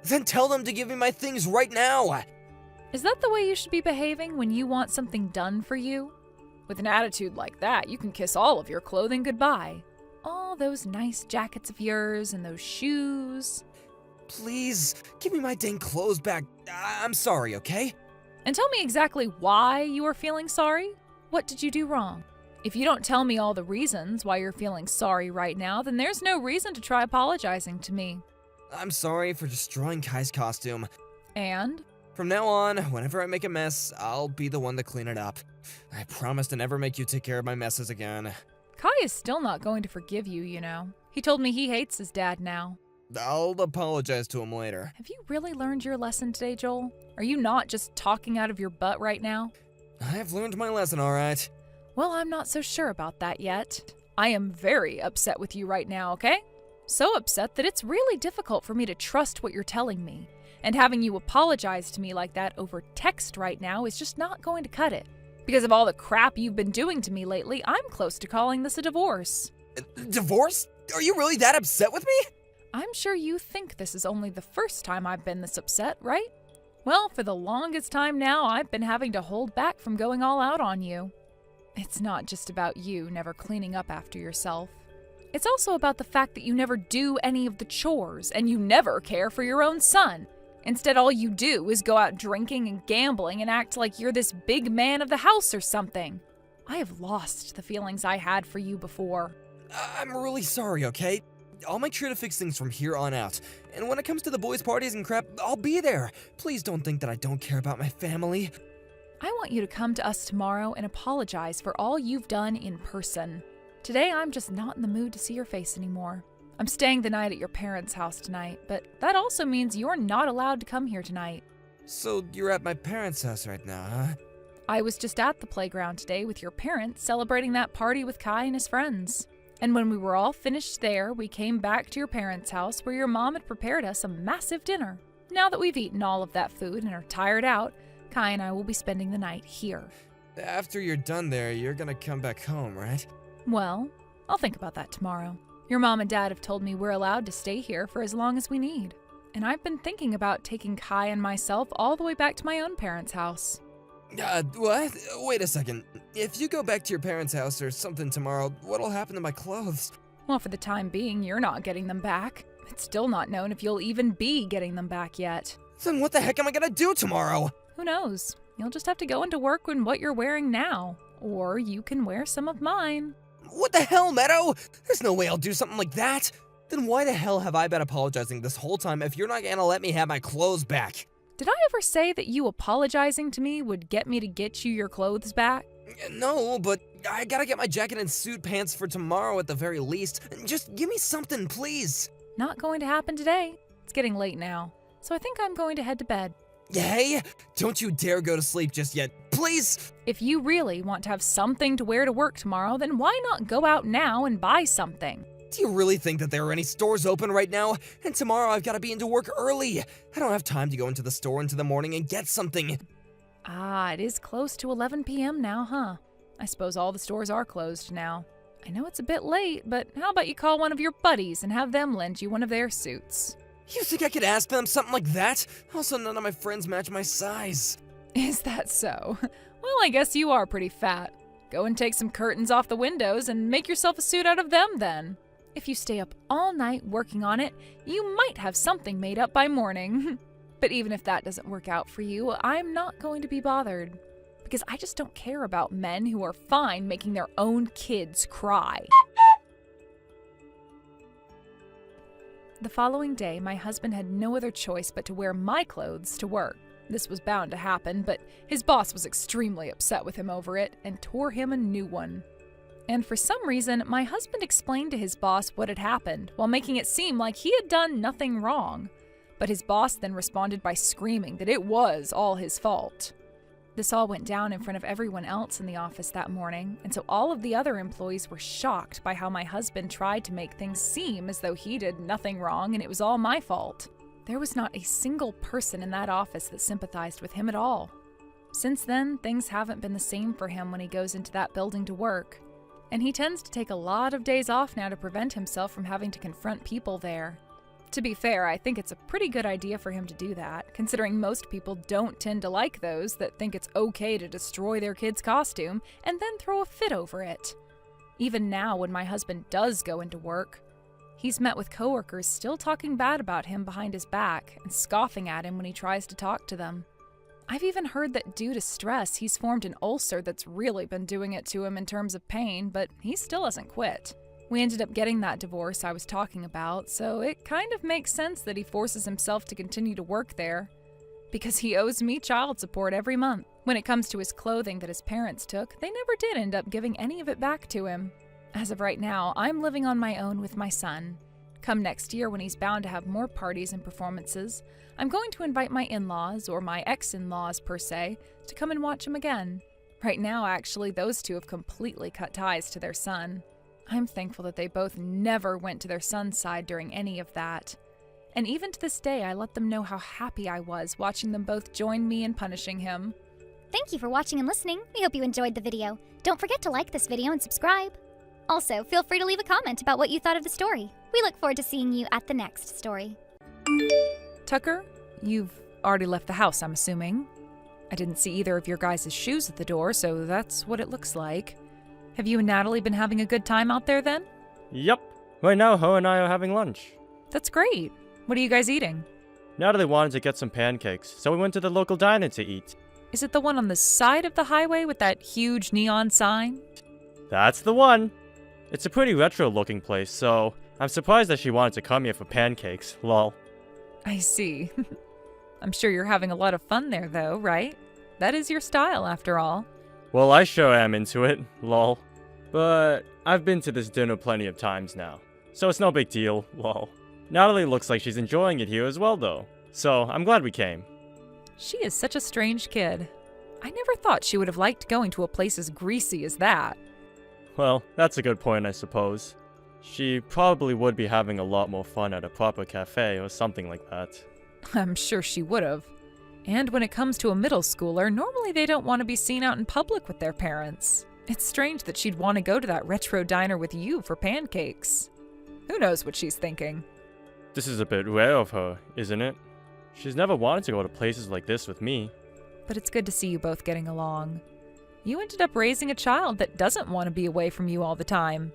Then tell them to give me my things right now. Is that the way you should be behaving when you want something done for you? With an attitude like that, you can kiss all of your clothing goodbye. All those nice jackets of yours and those shoes. Please, give me my dang clothes back. I'm sorry, okay? And tell me exactly why you are feeling sorry. What did you do wrong? If you don't tell me all the reasons why you're feeling sorry right now, then there's no reason to try apologizing to me. I'm sorry for destroying Kai's costume. And? From now on, whenever I make a mess, I'll be the one to clean it up. I promise to never make you take care of my messes again. Kai is still not going to forgive you, you know. He told me he hates his dad now. I'll apologize to him later. Have you really learned your lesson today, Joel? Are you not just talking out of your butt right now? I've learned my lesson, all right. Well, I'm not so sure about that yet. I am very upset with you right now, okay? So upset that it's really difficult for me to trust what you're telling me. And having you apologize to me like that over text right now is just not going to cut it. Because of all the crap you've been doing to me lately, I'm close to calling this a divorce. Divorce? Are you really that upset with me? I'm sure you think this is only the first time I've been this upset, right? Well, for the longest time now, I've been having to hold back from going all out on you. It's not just about you never cleaning up after yourself. It's also about the fact that you never do any of the chores and you never care for your own son. Instead, all you do is go out drinking and gambling and act like you're this big man of the house or something. I have lost the feelings I had for you before. I'm really sorry, okay? I'll make sure to fix things from here on out. And when it comes to the boys' parties and crap, I'll be there. Please don't think that I don't care about my family. I want you to come to us tomorrow and apologize for all you've done in person. Today, I'm just not in the mood to see your face anymore. I'm staying the night at your parents' house tonight, but that also means you're not allowed to come here tonight. So you're at my parents' house right now, huh? I was just at the playground today with your parents celebrating that party with Kai and his friends. And when we were all finished there, we came back to your parents' house where your mom had prepared us a massive dinner. Now that we've eaten all of that food and are tired out, Kai and I will be spending the night here. After you're done there, you're gonna come back home, right? Well, I'll think about that tomorrow. Your mom and dad have told me we're allowed to stay here for as long as we need. And I've been thinking about taking Kai and myself all the way back to my own parents' house. What? Wait a second. If you go back to your parents' house or something tomorrow, what'll happen to my clothes? Well, for the time being, you're not getting them back. It's still not known if you'll even be getting them back yet. Then what the heck am I gonna do tomorrow? Who knows? You'll just have to go into work in what you're wearing now. Or you can wear some of mine. What the hell, Meadow? There's no way I'll do something like that. Then why the hell have I been apologizing this whole time if you're not gonna let me have my clothes back? Did I ever say that you apologizing to me would get me to get you your clothes back? No, but I gotta get my jacket and suit pants for tomorrow at the very least. Just give me something, please. Not going to happen today. It's getting late now, so I think I'm going to head to bed. Hey, don't you dare go to sleep just yet, please. If you really want to have something to wear to work tomorrow, then why not go out now and buy something? Do you really think that there are any stores open right now? And tomorrow I've got to be into work early. I don't have time to go into the store into the morning and get something. Ah, it is close to 11 p.m. now, huh? I suppose all the stores are closed now. I know it's a bit late, but how about you call one of your buddies and have them lend you one of their suits? You think I could ask them something like that? Also, none of my friends match my size. Is that so? Well, I guess you are pretty fat. Go and take some curtains off the windows and make yourself a suit out of them then. If you stay up all night working on it, you might have something made up by morning. But even if that doesn't work out for you, I'm not going to be bothered. Because I just don't care about men who are fine making their own kids cry. The following day, my husband had no other choice but to wear my clothes to work. This was bound to happen, but his boss was extremely upset with him over it and tore him a new one. And for some reason, my husband explained to his boss what had happened while making it seem like he had done nothing wrong. But his boss then responded by screaming that it was all his fault. This all went down in front of everyone else in the office that morning, and so all of the other employees were shocked by how my husband tried to make things seem as though he did nothing wrong and it was all my fault. There was not a single person in that office that sympathized with him at all. Since then, things haven't been the same for him when he goes into that building to work. And he tends to take a lot of days off now to prevent himself from having to confront people there. To be fair, I think it's a pretty good idea for him to do that, considering most people don't tend to like those that think it's okay to destroy their kid's costume and then throw a fit over it. Even now, when my husband does go into work, he's met with coworkers still talking bad about him behind his back and scoffing at him when he tries to talk to them. I've even heard that due to stress, he's formed an ulcer that's really been doing it to him in terms of pain, but he still hasn't quit. We ended up getting that divorce I was talking about, so it kind of makes sense that he forces himself to continue to work there, because he owes me child support every month. When it comes to his clothing that his parents took, they never did end up giving any of it back to him. As of right now, I'm living on my own with my son. Come next year, when he's bound to have more parties and performances, I'm going to invite my in-laws, or my ex-in-laws per se, to come and watch him again. Right now, actually, those two have completely cut ties to their son. I'm thankful that they both never went to their son's side during any of that. And even to this day, I let them know how happy I was watching them both join me in punishing him. Thank you for watching and listening. We hope you enjoyed the video. Don't forget to like this video and subscribe. Also, feel free to leave a comment about what you thought of the story. We look forward to seeing you at the next story. Tucker, you've already left the house, I'm assuming. I didn't see either of your guys' shoes at the door, so that's what it looks like. Have you and Natalie been having a good time out there then? Yup. Right now, Ho and I are having lunch. That's great. What are you guys eating? Natalie wanted to get some pancakes, so we went to the local diner to eat. Is it the one on the side of the highway with that huge neon sign? That's the one. It's a pretty retro-looking place, so I'm surprised that she wanted to come here for pancakes, lol. I see. I'm sure you're having a lot of fun there though, right? That is your style after all. Well, I sure am into it, lol. But I've been to this dinner plenty of times now, so it's no big deal, lol. Natalie looks like she's enjoying it here as well though, so I'm glad we came. She is such a strange kid. I never thought she would have liked going to a place as greasy as that. Well, that's a good point, I suppose. She probably would be having a lot more fun at a proper cafe or something like that. I'm sure she would have. And when it comes to a middle schooler, normally they don't want to be seen out in public with their parents. It's strange that she'd want to go to that retro diner with you for pancakes. Who knows what she's thinking? This is a bit rare of her, isn't it? She's never wanted to go to places like this with me. But it's good to see you both getting along. You ended up raising a child that doesn't want to be away from you all the time.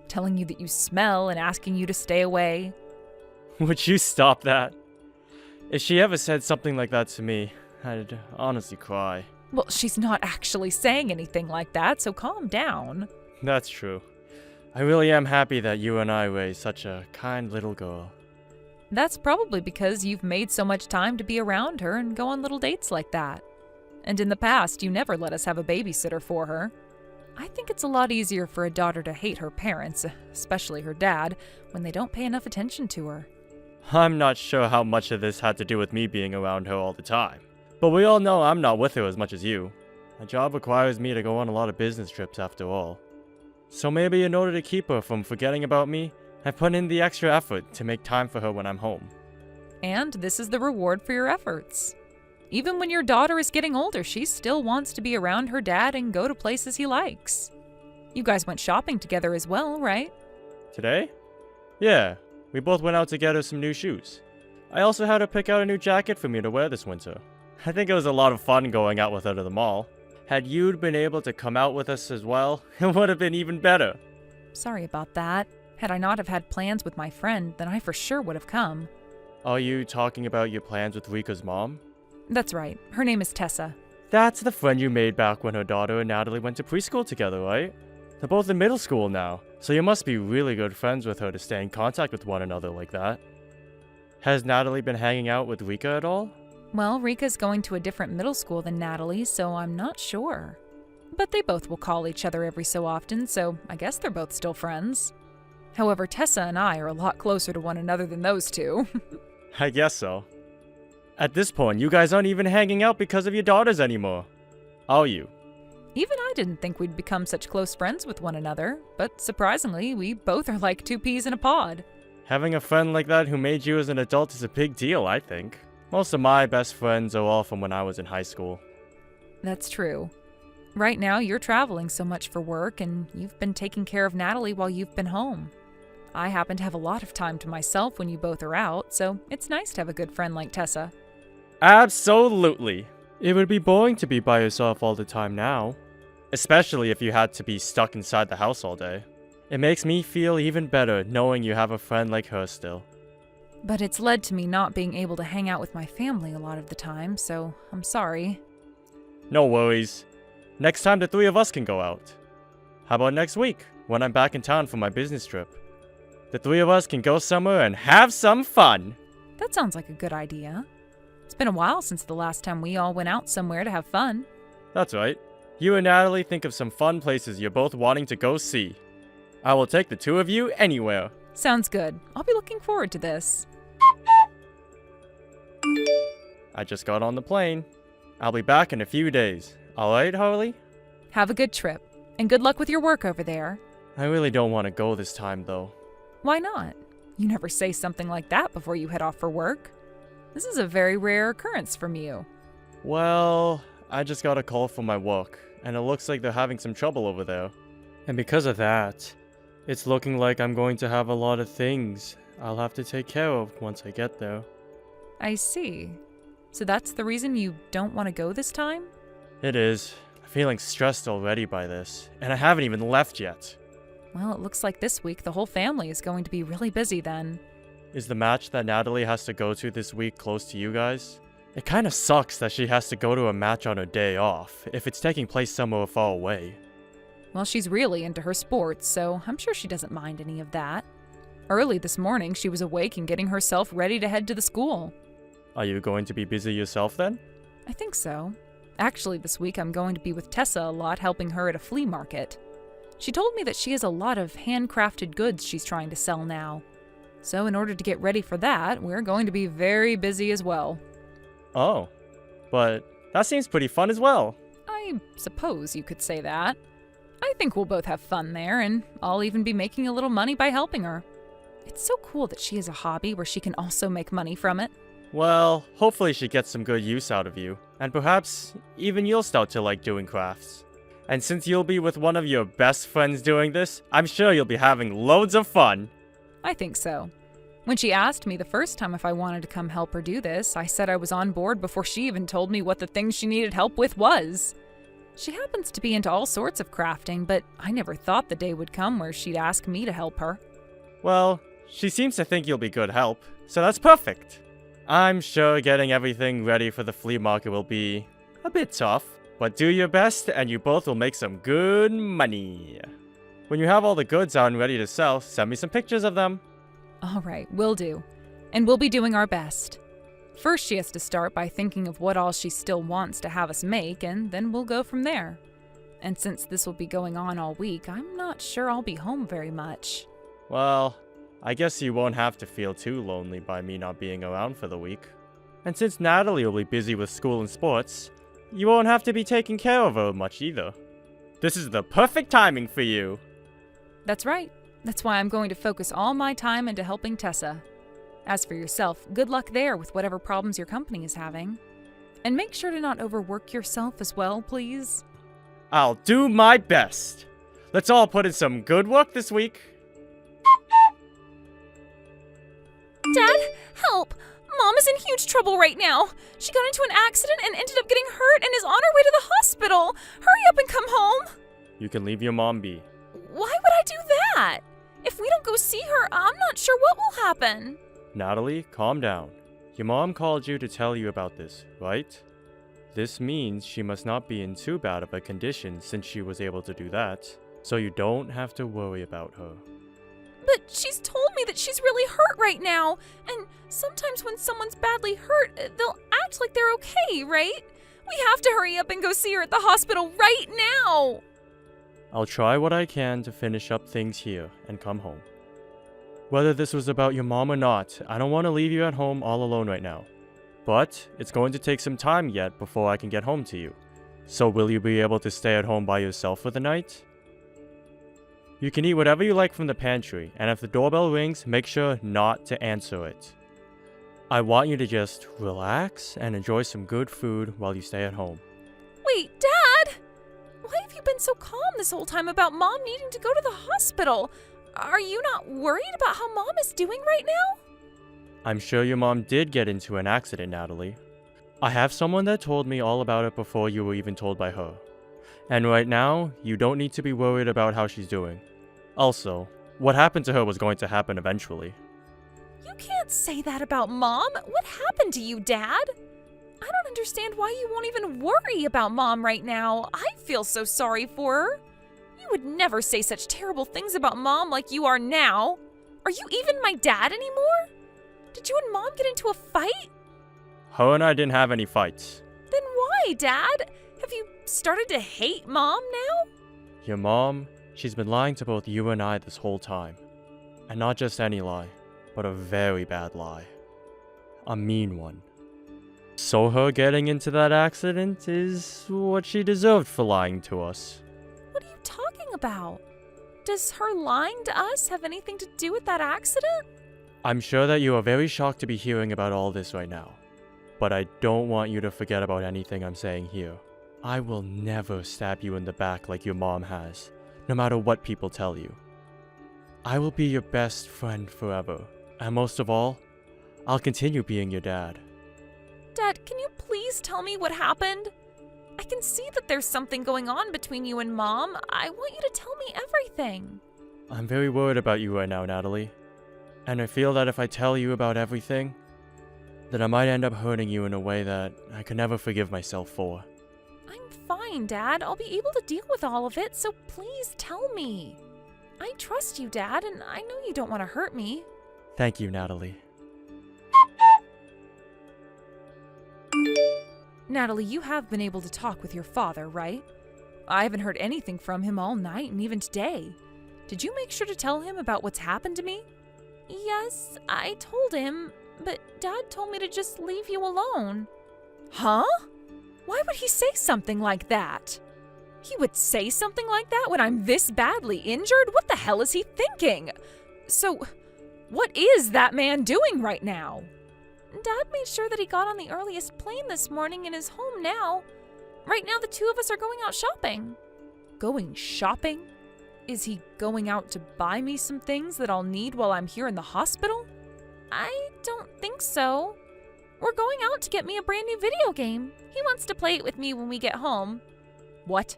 Telling you that you smell and asking you to stay away. Would you stop that? If she ever said something like that to me, I'd honestly cry. Well, she's not actually saying anything like that, so calm down. That's true. I really am happy that you and I raised such a kind little girl. That's probably because you've made so much time to be around her and go on little dates like that. And in the past, you never let us have a babysitter for her. I think it's a lot easier for a daughter to hate her parents, especially her dad, when they don't pay enough attention to her. I'm not sure how much of this had to do with me being around her all the time. But we all know I'm not with her as much as you. My job requires me to go on a lot of business trips after all. So maybe in order to keep her from forgetting about me, I've put in the extra effort to make time for her when I'm home. And this is the reward for your efforts. Even when your daughter is getting older, she still wants to be around her dad and go to places he likes. You guys went shopping together as well, right? Today? Yeah, we both went out to get her some new shoes. I also had her pick out a new jacket for me to wear this winter. I think it was a lot of fun going out with her to the mall. Had you been able to come out with us as well, it would have been even better. Sorry about that. Had I not have had plans with my friend, then I for sure would have come. Are you talking about your plans with Rika's mom? That's right. Her name is Tessa. That's the friend you made back when her daughter and Natalie went to preschool together, right? They're both in middle school now, so you must be really good friends with her to stay in contact with one another like that. Has Natalie been hanging out with Rika at all? Well, Rika's going to a different middle school than Natalie, so I'm not sure. But they both will call each other every so often, so I guess they're both still friends. However, Tessa and I are a lot closer to one another than those two. I guess so. At this point, you guys aren't even hanging out because of your daughters anymore, are you? Even I didn't think we'd become such close friends with one another, but surprisingly, we both are like two peas in a pod. Having a friend like that who made you as an adult is a big deal, I think. Most of my best friends are all from when I was in high school. That's true. Right now, you're traveling so much for work, and you've been taking care of Natalie while you've been home. I happen to have a lot of time to myself when you both are out, so it's nice to have a good friend like Tessa. Absolutely. It would be boring to be by yourself all the time now. Especially if you had to be stuck inside the house all day. It makes me feel even better knowing you have a friend like her still. But it's led to me not being able to hang out with my family a lot of the time, so I'm sorry. No worries. Next time the three of us can go out. How about next week, when I'm back in town for my business trip? The three of us can go somewhere and have some fun. That sounds like a good idea. It's been a while since the last time we all went out somewhere to have fun. That's right. You and Natalie think of some fun places you're both wanting to go see. I will take the two of you anywhere. Sounds good. I'll be looking forward to this. I just got on the plane. I'll be back in a few days. Alright, Harley? Have a good trip, and good luck with your work over there. I really don't want to go this time, though. Why not? You never say something like that before you head off for work. This is a very rare occurrence from you. Well, I just got a call from my work, and it looks like they're having some trouble over there. And because of that, it's looking like I'm going to have a lot of things I'll have to take care of once I get there. I see. So that's the reason you don't want to go this time? It is. I'm feeling stressed already by this, and I haven't even left yet. Well, it looks like this week the whole family is going to be really busy then. Is the match that Natalie has to go to this week close to you guys? It kind of sucks that she has to go to a match on her day off, if it's taking place somewhere far away. Well, she's really into her sports, so I'm sure she doesn't mind any of that. Early this morning, she was awake and getting herself ready to head to the school. Are you going to be busy yourself then? I think so. Actually, this week I'm going to be with Tessa a lot, helping her at a flea market. She told me that she has a lot of handcrafted goods she's trying to sell now. So in order to get ready for that, we're going to be very busy as well. Oh, but that seems pretty fun as well. I suppose you could say that. I think we'll both have fun there, and I'll even be making a little money by helping her. It's so cool that she has a hobby where she can also make money from it. Well, hopefully she gets some good use out of you, and perhaps even you'll start to like doing crafts. And since you'll be with one of your best friends doing this, I'm sure you'll be having loads of fun. I think so. When she asked me the first time if I wanted to come help her do this, I said I was on board before she even told me what the thing she needed help with was. She happens to be into all sorts of crafting, but I never thought the day would come where she'd ask me to help her. Well, she seems to think you'll be good help, so that's perfect. I'm sure getting everything ready for the flea market will be a bit tough, but do your best and you both will make some good money. When you have all the goods out and ready to sell, send me some pictures of them. All right, will do. And we'll be doing our best. First, she has to start by thinking of what all she still wants to have us make, and then we'll go from there. And since this will be going on all week, I'm not sure I'll be home very much. Well, I guess you won't have to feel too lonely by me not being around for the week. And since Natalie will be busy with school and sports, you won't have to be taking care of her much either. This is the perfect timing for you. That's right. That's why I'm going to focus all my time into helping Tessa. As for yourself, good luck there with whatever problems your company is having. And make sure to not overwork yourself as well, please. I'll do my best. Let's all put in some good work this week. Dad, help! Mom is in huge trouble right now. She got into an accident and ended up getting hurt and is on her way to the hospital. Hurry up and come home. You can leave your mom be. Why would I do that? If we don't go see her, I'm not sure what will happen. Natalie, calm down. Your mom called you to tell you about this, right? This means she must not be in too bad of a condition since she was able to do that, so you don't have to worry about her. But she's told me that she's really hurt right now, and sometimes when someone's badly hurt, they'll act like they're okay, right? We have to hurry up and go see her at the hospital right now! I'll try what I can to finish up things here and come home. Whether this was about your mom or not, I don't want to leave you at home all alone right now. But it's going to take some time yet before I can get home to you. So will you be able to stay at home by yourself for the night? You can eat whatever you like from the pantry, and if the doorbell rings, make sure not to answer it. I want you to just relax and enjoy some good food while you stay at home. Wait, Dad! Why have you been so calm this whole time about Mom needing to go to the hospital? Are you not worried about how Mom is doing right now? I'm sure your mom did get into an accident, Natalie. I have someone that told me all about it before you were even told by her. And right now, you don't need to be worried about how she's doing. Also, what happened to her was going to happen eventually. You can't say that about Mom. What happened to you, Dad? I don't understand why you won't even worry about Mom right now. I feel so sorry for her. You would never say such terrible things about Mom like you are now. Are you even my dad anymore? Did you and Mom get into a fight? Her and I didn't have any fights. Then why, Dad? Have you started to hate Mom now? Your mom, she's been lying to both you and I this whole time. And not just any lie, but a very bad lie. A mean one. So her getting into that accident is what she deserved for lying to us. What are you talking about? Does her lying to us have anything to do with that accident? I'm sure that you are very shocked to be hearing about all this right now. But I don't want you to forget about anything I'm saying here. I will never stab you in the back like your mom has, no matter what people tell you. I will be your best friend forever, and most of all, I'll continue being your dad. Dad, can you please tell me what happened? I can see that there's something going on between you and Mom. I want you to tell me everything. I'm very worried about you right now, Natalie. And I feel that if I tell you about everything, that I might end up hurting you in a way that I could never forgive myself for. I'm fine, Dad. I'll be able to deal with all of it, so please tell me. I trust you, Dad, and I know you don't want to hurt me. Thank you, Natalie. Natalie, you have been able to talk with your father, right? I haven't heard anything from him all night and even today. Did you make sure to tell him about what's happened to me? Yes, I told him, but Dad told me to just leave you alone. Huh? Why would he say something like that? He would say something like that when I'm this badly injured? What the hell is he thinking? So, what is that man doing right now? Dad made sure that he got on the earliest plane this morning and is home now. Right now, the two of us are going out shopping. Going shopping? Is he going out to buy me some things that I'll need while I'm here in the hospital? I don't think so. We're going out to get me a brand new video game. He wants to play it with me when we get home. What?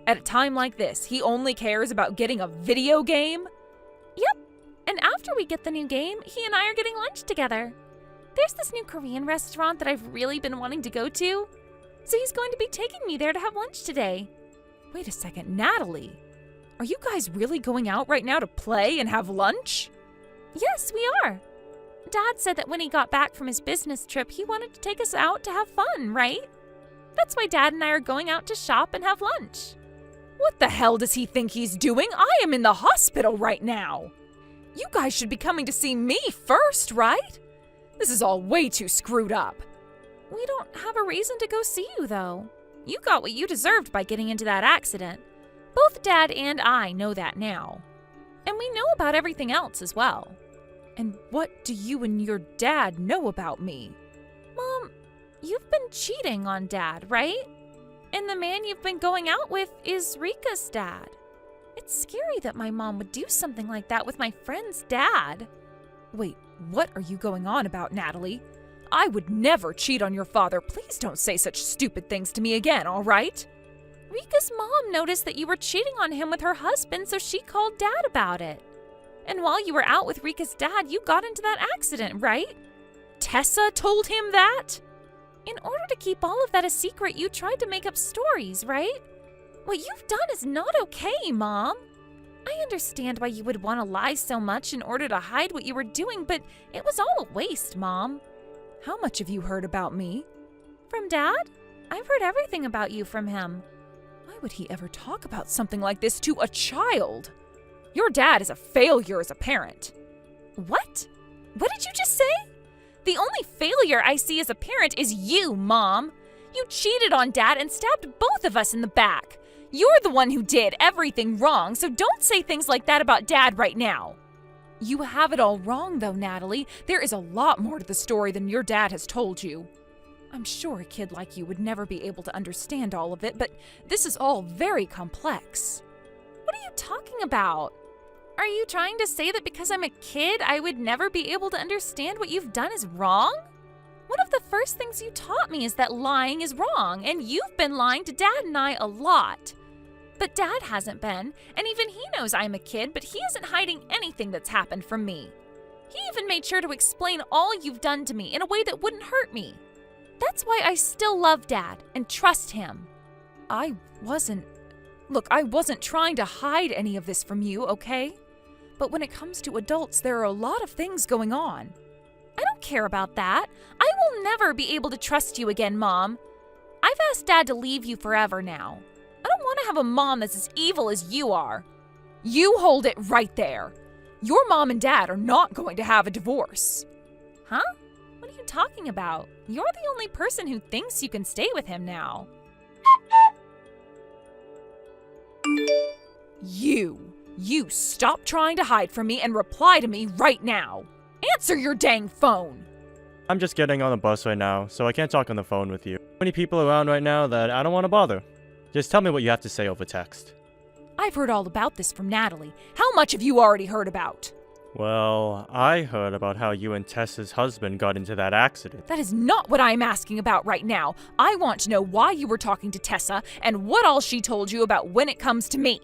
At a time like this, he only cares about getting a video game? Yep. And after we get the new game, he and I are getting lunch together. There's this new Korean restaurant that I've really been wanting to go to. So he's going to be taking me there to have lunch today. Wait a second, Natalie. Are you guys really going out right now to play and have lunch? Yes, we are. Dad said that when he got back from his business trip, he wanted to take us out to have fun, right? That's why Dad and I are going out to shop and have lunch. What the hell does he think he's doing? I am in the hospital right now. You guys should be coming to see me first, right? This is all way too screwed up. We don't have a reason to go see you, though. You got what you deserved by getting into that accident. Both Dad and I know that now. And we know about everything else as well. And what do you and your dad know about me? Mom, you've been cheating on Dad, right? And the man you've been going out with is Rika's dad. It's scary that my mom would do something like that with my friend's dad. Wait, what are you going on about, Natalie? I would never cheat on your father. Please don't say such stupid things to me again, all right? Rika's mom noticed that you were cheating on him with her husband, so she called Dad about it. And while you were out with Rika's dad, you got into that accident, right? Tessa told him that? In order to keep all of that a secret, you tried to make up stories, right? What you've done is not okay, Mom. I understand why you would want to lie so much in order to hide what you were doing, but it was all a waste, Mom. How much have you heard about me? From Dad? I've heard everything about you from him. Why would he ever talk about something like this to a child? Your dad is a failure as a parent. What? What did you just say? The only failure I see as a parent is you, Mom. You cheated on Dad and stabbed both of us in the back. You're the one who did everything wrong, so don't say things like that about Dad right now. You have it all wrong, though, Natalie. There is a lot more to the story than your dad has told you. I'm sure a kid like you would never be able to understand all of it, but this is all very complex. What are you talking about? Are you trying to say that because I'm a kid, I would never be able to understand what you've done is wrong? One of the first things you taught me is that lying is wrong, and you've been lying to Dad and I a lot. But Dad hasn't been, and even he knows I'm a kid, but he isn't hiding anything that's happened from me. He even made sure to explain all you've done to me in a way that wouldn't hurt me. That's why I still love Dad and trust him. I wasn't trying to hide any of this from you, okay? But when it comes to adults, there are a lot of things going on. I don't care about that. I will never be able to trust you again, Mom. I've asked Dad to leave you forever now. I don't want to have a mom that's as evil as you are. You hold it right there. Your mom and Dad are not going to have a divorce. Huh? What are you talking about? You're the only person who thinks you can stay with him now. You stop trying to hide from me and reply to me right now. Answer your dang phone. I'm just getting on a bus right now, so I can't talk on the phone with you. Many people around right now that I don't want to bother. Just tell me what you have to say over text. I've heard all about this from Natalie. How much have you already heard about? Well, I heard about how you and Tessa's husband got into that accident. That is not what I'm asking about right now. I want to know why you were talking to Tessa and what all she told you about when it comes to me.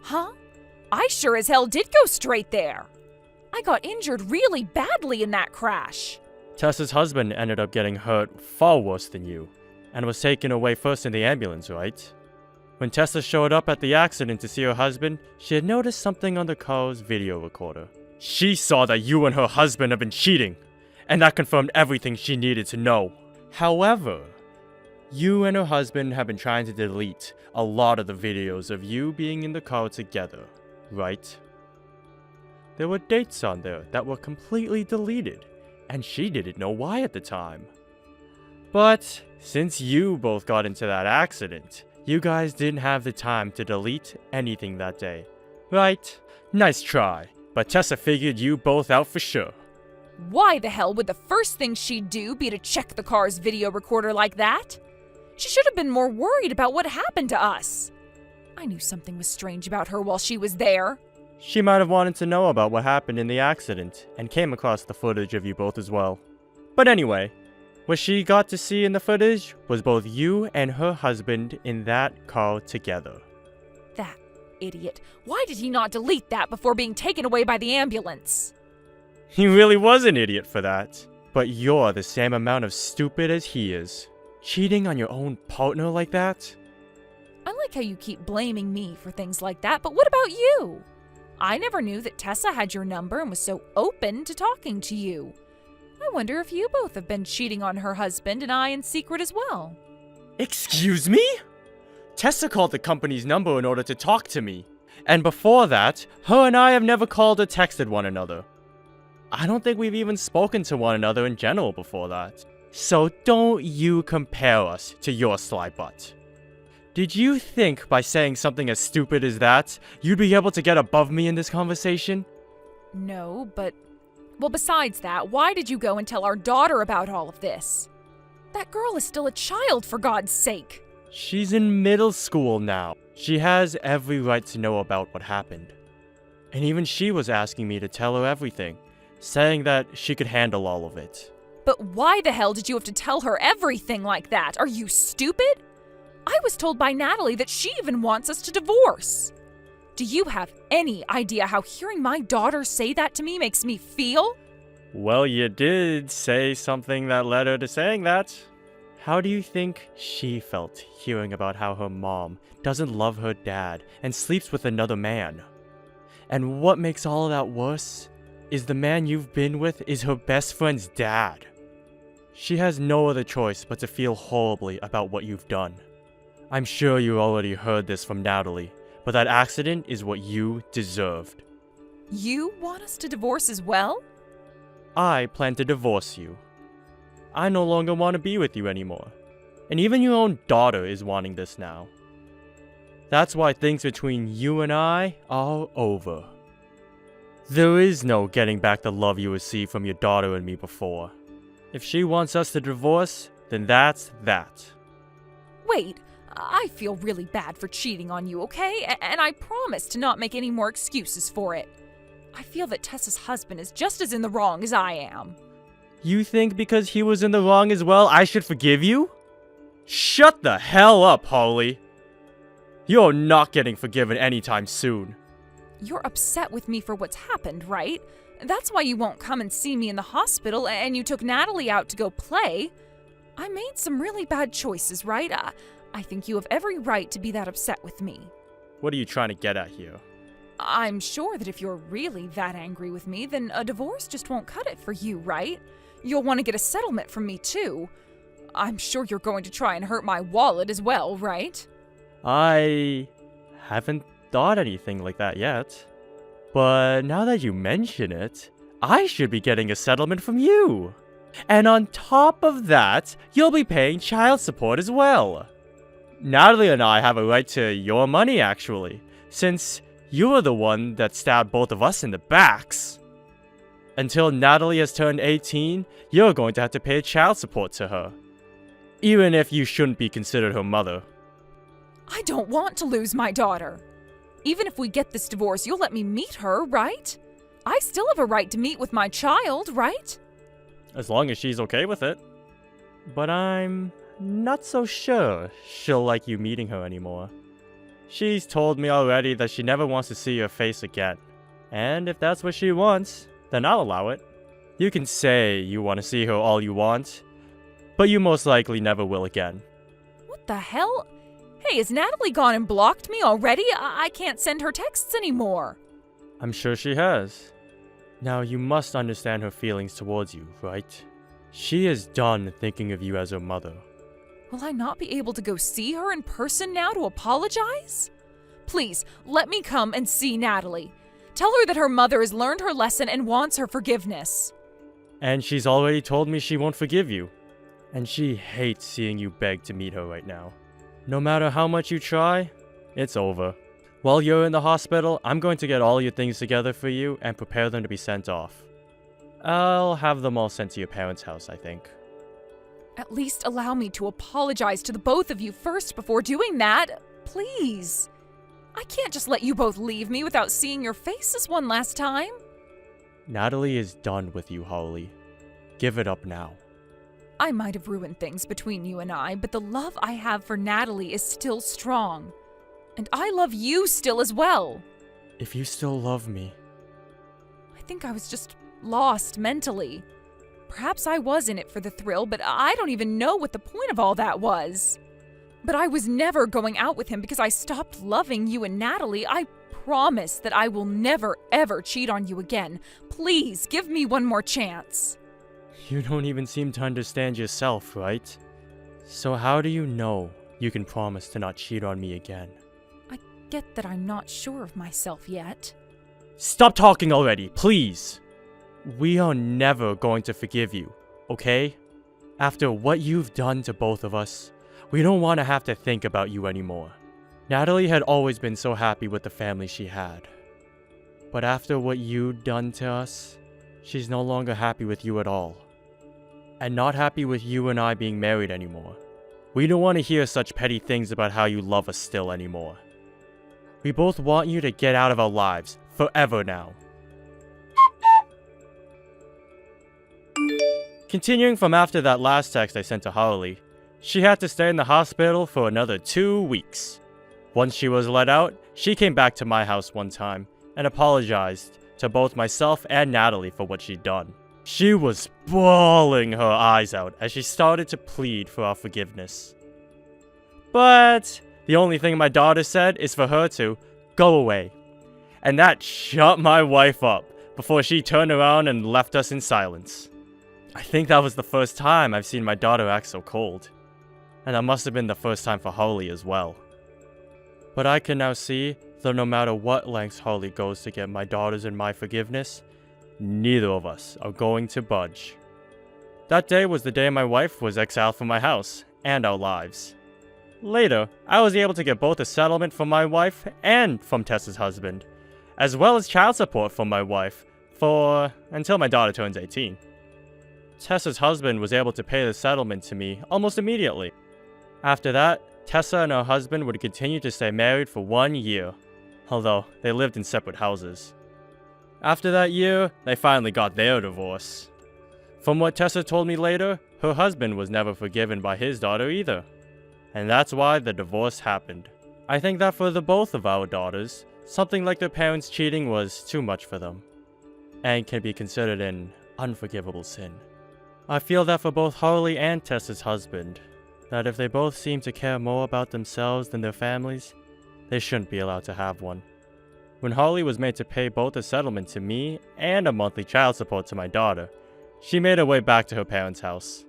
Huh? I sure as hell did go straight there. I got injured really badly in that crash. Tessa's husband ended up getting hurt far worse than you, and was taken away first in the ambulance, right? When Tessa showed up at the accident to see her husband, she had noticed something on the car's video recorder. She saw that you and her husband have been cheating, and that confirmed everything she needed to know. However, you and her husband have been trying to delete a lot of the videos of you being in the car together, right? There were dates on there that were completely deleted, and she didn't know why at the time. But since you both got into that accident, you guys didn't have the time to delete anything that day, right? Nice try, but Tessa figured you both out for sure. Why the hell would the first thing she'd do be to check the car's video recorder like that? She should have been more worried about what happened to us. I knew something was strange about her while she was there. She might have wanted to know about what happened in the accident, and came across the footage of you both as well. But anyway, what she got to see in the footage was both you and her husband in that car together. That idiot. Why did he not delete that before being taken away by the ambulance? He really was an idiot for that. But you're the same amount of stupid as he is. Cheating on your own partner like that? I like how you keep blaming me for things like that, but what about you? I never knew that Tessa had your number and was so open to talking to you. I wonder if you both have been cheating on her husband and I in secret as well. Excuse me? Tessa called the company's number in order to talk to me. And before that, her and I have never called or texted one another. I don't think we've even spoken to one another in general before that. So don't you compare us to your sly butt. Did you think by saying something as stupid as that, you'd be able to get above me in this conversation? No, but... Well, besides that, why did you go and tell our daughter about all of this? That girl is still a child, for God's sake. She's in middle school now. She has every right to know about what happened. And even she was asking me to tell her everything, saying that she could handle all of it. But why the hell did you have to tell her everything like that? Are you stupid? I was told by Natalie that she even wants us to divorce. Do you have any idea how hearing my daughter say that to me makes me feel? Well, you did say something that led her to saying that. How do you think she felt hearing about how her mom doesn't love her dad and sleeps with another man? And what makes all of that worse is the man you've been with is her best friend's dad. She has no other choice but to feel horribly about what you've done. I'm sure you already heard this from Natalie, but that accident is what you deserved. You want us to divorce as well? I plan to divorce you. I no longer want to be with you anymore. And even your own daughter is wanting this now. That's why things between you and I are over. There is no getting back the love you received from your daughter and me before. If she wants us to divorce, then that's that. Wait, I feel really bad for cheating on you, okay? And I promise to not make any more excuses for it. I feel that Tessa's husband is just as in the wrong as I am. You think because he was in the wrong as well, I should forgive you? Shut the hell up, Holly. You're not getting forgiven anytime soon. You're upset with me for what's happened, right? That's why you won't come and see me in the hospital and you took Natalie out to go play. I made some really bad choices, right? I think you have every right to be that upset with me. What are you trying to get at here? I'm sure that if you're really that angry with me, then a divorce just won't cut it for you, right? You'll want to get a settlement from me, too. I'm sure you're going to try and hurt my wallet as well, right? I haven't thought anything like that yet. But now that you mention it, I should be getting a settlement from you. And on top of that, you'll be paying child support as well. Natalie and I have a right to your money, actually, since you were the one that stabbed both of us in the backs. Until Natalie has turned 18, you're going to have to pay child support to her. Even if you shouldn't be considered her mother. I don't want to lose my daughter. Even if we get this divorce, you'll let me meet her, right? I still have a right to meet with my child, right? As long as she's okay with it. But I'm not so sure she'll like you meeting her anymore. She's told me already that she never wants to see your face again. And if that's what she wants, then I'll allow it. You can say you want to see her all you want, but you most likely never will again. What the hell? Hey, has Natalie gone and blocked me already? I can't send her texts anymore. I'm sure she has. Now, you must understand her feelings towards you, right? She is done thinking of you as her mother. Will I not be able to go see her in person now to apologize? Please, let me come and see Natalie. Tell her that her mother has learned her lesson and wants her forgiveness. And she's already told me she won't forgive you. And she hates seeing you beg to meet her right now. No matter how much you try, it's over. While you're in the hospital, I'm going to get all your things together for you and prepare them to be sent off. I'll have them all sent to your parents' house, I think. At least allow me to apologize to the both of you first before doing that. Please. I can't just let you both leave me without seeing your faces one last time. Natalie is done with you, Holly. Give it up now. I might have ruined things between you and I, but the love I have for Natalie is still strong. And I love you still as well. If you still love me... I think I was just lost mentally. Perhaps I was in it for the thrill, but I don't even know what the point of all that was. But I was never going out with him because I stopped loving you and Natalie. I promise that I will never, ever cheat on you again. Please, give me one more chance. You don't even seem to understand yourself, right? So how do you know you can promise to not cheat on me again? I get that I'm not sure of myself yet. Stop talking already, please! We are never going to forgive you, okay? After what you've done to both of us, We don't want to have to think about you anymore. Natalie had always been so happy with the family she had. But after what you'd done to us, she's no longer happy with you at all. And not happy with you and I being married anymore. We don't want to hear such petty things about how you love us still anymore. We both want you to get out of our lives, forever now. Continuing from after that last text I sent to Harley, she had to stay in the hospital for another 2 weeks. Once she was let out, she came back to my house one time and apologized to both myself and Natalie for what she'd done. She was bawling her eyes out as she started to plead for our forgiveness. But the only thing my daughter said is for her to go away. And that shut my wife up before she turned around and left us in silence. I think that was the first time I've seen my daughter act so cold. And that must have been the first time for Harley as well. But I can now see that no matter what lengths Harley goes to get my daughters and my forgiveness, neither of us are going to budge. That day was the day my wife was exiled from my house and our lives. Later, I was able to get both a settlement from my wife and from Tessa's husband, as well as child support from my wife until my daughter turns 18. Tessa's husband was able to pay the settlement to me almost immediately. After that, Tessa and her husband would continue to stay married for 1 year, although they lived in separate houses. After that year, they finally got their divorce. From what Tessa told me later, her husband was never forgiven by his daughter either. And that's why the divorce happened. I think that for the both of our daughters, something like their parents cheating was too much for them, and can be considered an unforgivable sin. I feel that for both Harley and Tessa's husband, that if they both seem to care more about themselves than their families, they shouldn't be allowed to have one. When Harley was made to pay both a settlement to me and a monthly child support to my daughter, she made her way back to her parents' house.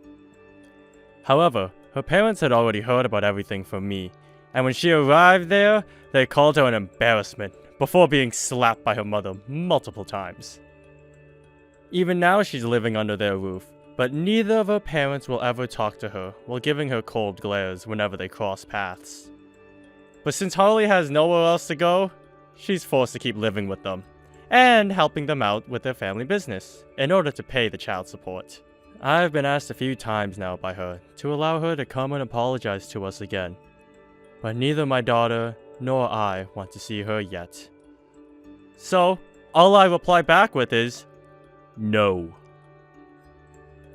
However, her parents had already heard about everything from me, and when she arrived there, they called her an embarrassment before being slapped by her mother multiple times. Even now she's living under their roof, but neither of her parents will ever talk to her while giving her cold glares whenever they cross paths. But since Harley has nowhere else to go, she's forced to keep living with them, and helping them out with their family business, in order to pay the child support. I've been asked a few times now by her to allow her to come and apologize to us again, but neither my daughter nor I want to see her yet. So, all I reply back with is, no.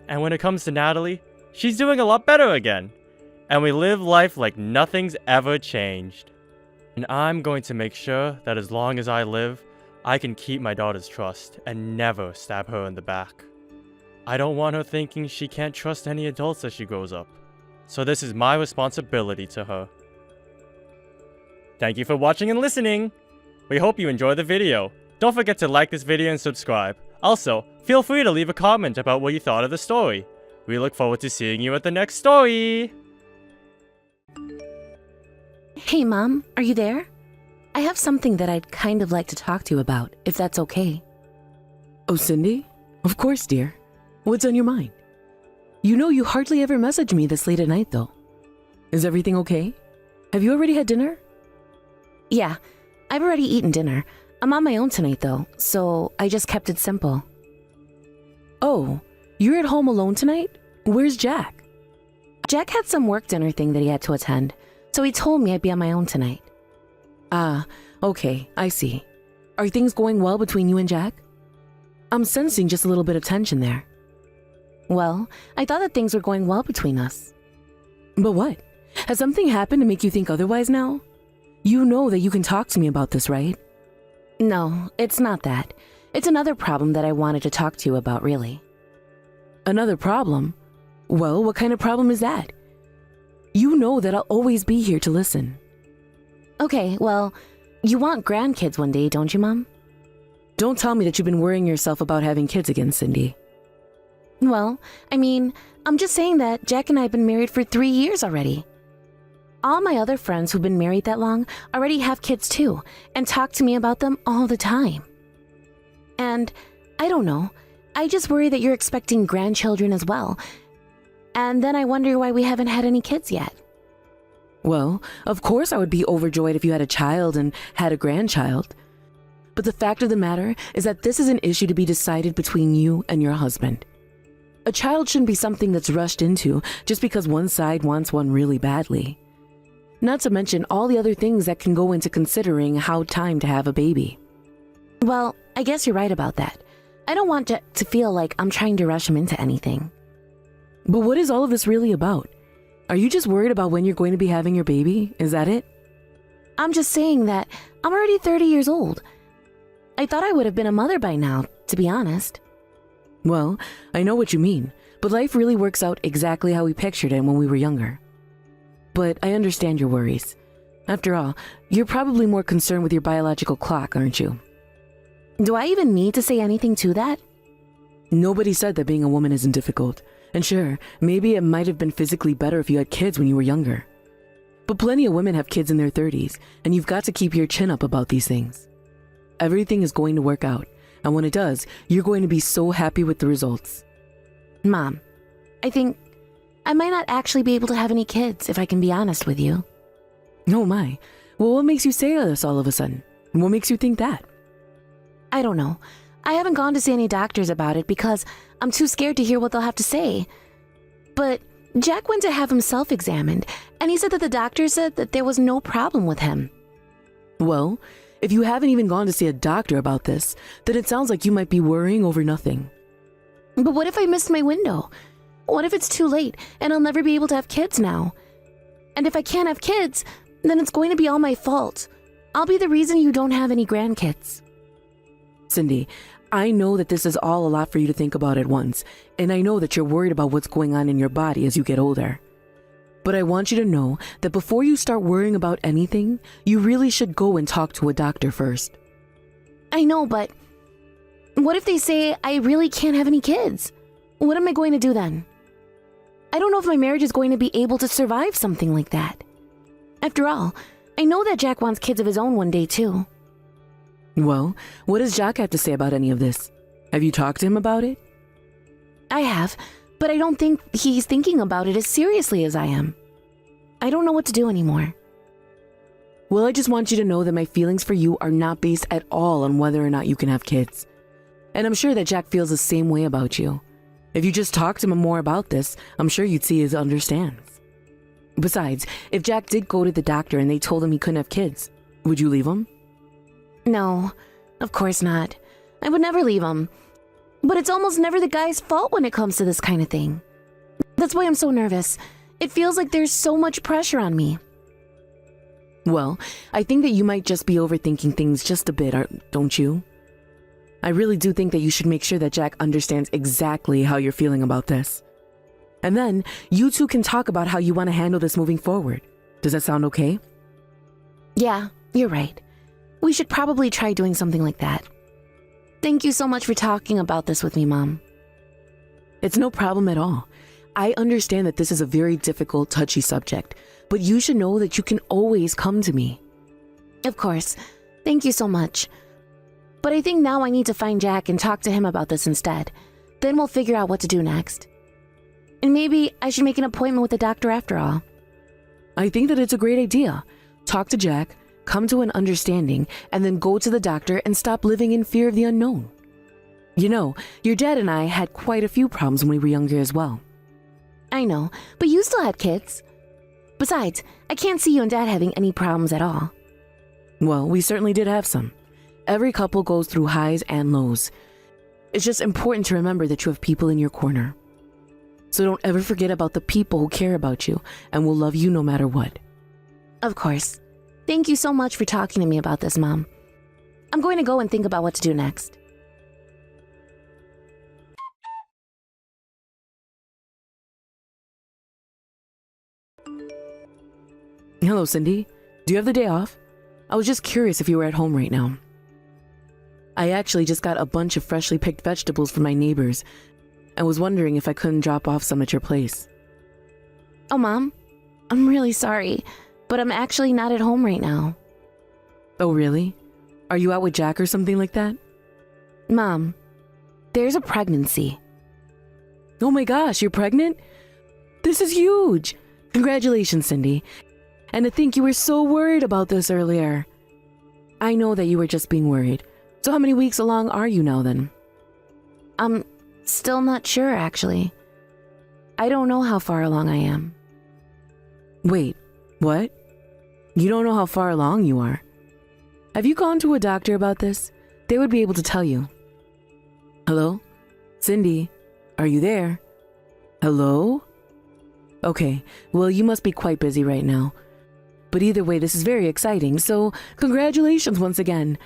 And when it comes to Natalie, she's doing a lot better again, and we live life like nothing's ever changed. And I'm going to make sure that as long as I live, I can keep my daughter's trust and never stab her in the back. I don't want her thinking she can't trust any adults as she grows up. So this is my responsibility to her. Thank you for watching and listening! We hope you enjoyed the video. Don't forget to like this video and subscribe. Also, feel free to leave a comment about what you thought of the story. We look forward to seeing you at the next story! Hey, Mom, are you there? I have something that I'd kind of like to talk to you about, if that's okay. Oh, Cindy? Of course, dear. What's on your mind? You know you hardly ever message me this late at night, though. Is everything okay? Have you already had dinner? Yeah, I've already eaten dinner. I'm on my own tonight, though, so I just kept it simple. Oh, you're at home alone tonight? Where's Jack? Jack had some work dinner thing that he had to attend, so he told me I'd be on my own tonight. Ah, okay, I see. Are things going well between you and Jack? I'm sensing just a little bit of tension there. Well, I thought that things were going well between us. But what? Has something happened to make you think otherwise now? You know that you can talk to me about this, right? No, it's not that. It's another problem that I wanted to talk to you about, really. Another problem? Well, what kind of problem is that? You know that I'll always be here to listen. Okay, well, you want grandkids one day, don't you, Mom? Don't tell me that you've been worrying yourself about having kids again, Cindy. Well, I mean, I'm just saying that Jack and I have been married for 3 years already. All my other friends who've been married that long already have kids too, and talk to me about them all the time. And, I don't know, I just worry that you're expecting grandchildren as well. And then I wonder why we haven't had any kids yet. Well, of course I would be overjoyed if you had a child and had a grandchild. But the fact of the matter is that this is an issue to be decided between you and your husband. A child shouldn't be something that's rushed into just because one side wants one really badly. Not to mention all the other things that can go into considering how time to have a baby. Well, I guess you're right about that. I don't want Jack to feel like I'm trying to rush him into anything. But what is all of this really about? Are you just worried about when you're going to be having your baby? Is that it? I'm just saying that I'm already 30 years old. I thought I would have been a mother by now, to be honest. Well, I know what you mean, but life really works out exactly how we pictured it when we were younger. But I understand your worries. After all, you're probably more concerned with your biological clock, aren't you? Do I even need to say anything to that? Nobody said that being a woman isn't difficult. And sure, maybe it might have been physically better if you had kids when you were younger. But plenty of women have kids in their 30s, and you've got to keep your chin up about these things. Everything is going to work out, and when it does, you're going to be so happy with the results. Mom, I think I might not actually be able to have any kids, if I can be honest with you. Oh my. Well, what makes you say this all of a sudden? What makes you think that? I don't know. I haven't gone to see any doctors about it because I'm too scared to hear what they'll have to say. But Jack went to have himself examined, and he said that the doctor said that there was no problem with him. Well, if you haven't even gone to see a doctor about this, then it sounds like you might be worrying over nothing. But what if I missed my window? What if it's too late and I'll never be able to have kids now? And if I can't have kids, then it's going to be all my fault. I'll be the reason you don't have any grandkids. Cindy, I know that this is all a lot for you to think about at once, and I know that you're worried about what's going on in your body as you get older. But I want you to know that before you start worrying about anything, you really should go and talk to a doctor first. I know, but what if they say I really can't have any kids? What am I going to do then? I don't know if my marriage is going to be able to survive something like that. After all, I know that Jack wants kids of his own one day too. Well, what does Jack have to say about any of this? Have you talked to him about it? I have, but I don't think he's thinking about it as seriously as I am. I don't know what to do anymore. Well, I just want you to know that my feelings for you are not based at all on whether or not you can have kids. And I'm sure that Jack feels the same way about you. If you just talked to him more about this, I'm sure you'd see he understands. Besides, if Jack did go to the doctor and they told him he couldn't have kids, would you leave him? No, of course not. I would never leave him. But it's almost never the guy's fault when it comes to this kind of thing. That's why I'm so nervous. It feels like there's so much pressure on me. Well, I think that you might just be overthinking things just a bit, don't you? I really do think that you should make sure that Jack understands exactly how you're feeling about this. And then, you two can talk about how you want to handle this moving forward. Does that sound okay? Yeah, you're right. We should probably try doing something like that. Thank you so much for talking about this with me, Mom. It's no problem at all. I understand that this is a very difficult, touchy subject, but you should know that you can always come to me. Of course. Thank you so much. But I think now I need to find Jack and talk to him about this instead. Then we'll figure out what to do next. And maybe I should make an appointment with the doctor after all. I think that it's a great idea. Talk to Jack, come to an understanding, and then go to the doctor and stop living in fear of the unknown. You know, your dad and I had quite a few problems when we were younger as well. I know, but you still had kids. Besides, I can't see you and Dad having any problems at all. Well, we certainly did have some. Every couple goes through highs and lows. It's just important to remember that you have people in your corner. So don't ever forget about the people who care about you and will love you no matter what. Of course. Thank you so much for talking to me about this, Mom. I'm going to go and think about what to do next. Hello, Cindy. Do you have the day off? I was just curious if you were at home right now. I actually just got a bunch of freshly picked vegetables from my neighbors and was wondering if I couldn't drop off some at your place. Oh, Mom, I'm really sorry, but I'm actually not at home right now. Oh, really? Are you out with Jack or something like that? Mom, there's a pregnancy. Oh my gosh, you're pregnant? This is huge! Congratulations, Cindy. And to think you were so worried about this earlier. I know that you were just being worried. So how many weeks along are you now then? I'm still not sure, actually. I don't know how far along I am. Wait, what? You don't know how far along you are? Have you gone to a doctor about this? They would be able to tell you. Hello? Cindy, are you there? Hello? Okay, well, you must be quite busy right now. But either way, this is very exciting, so congratulations once again.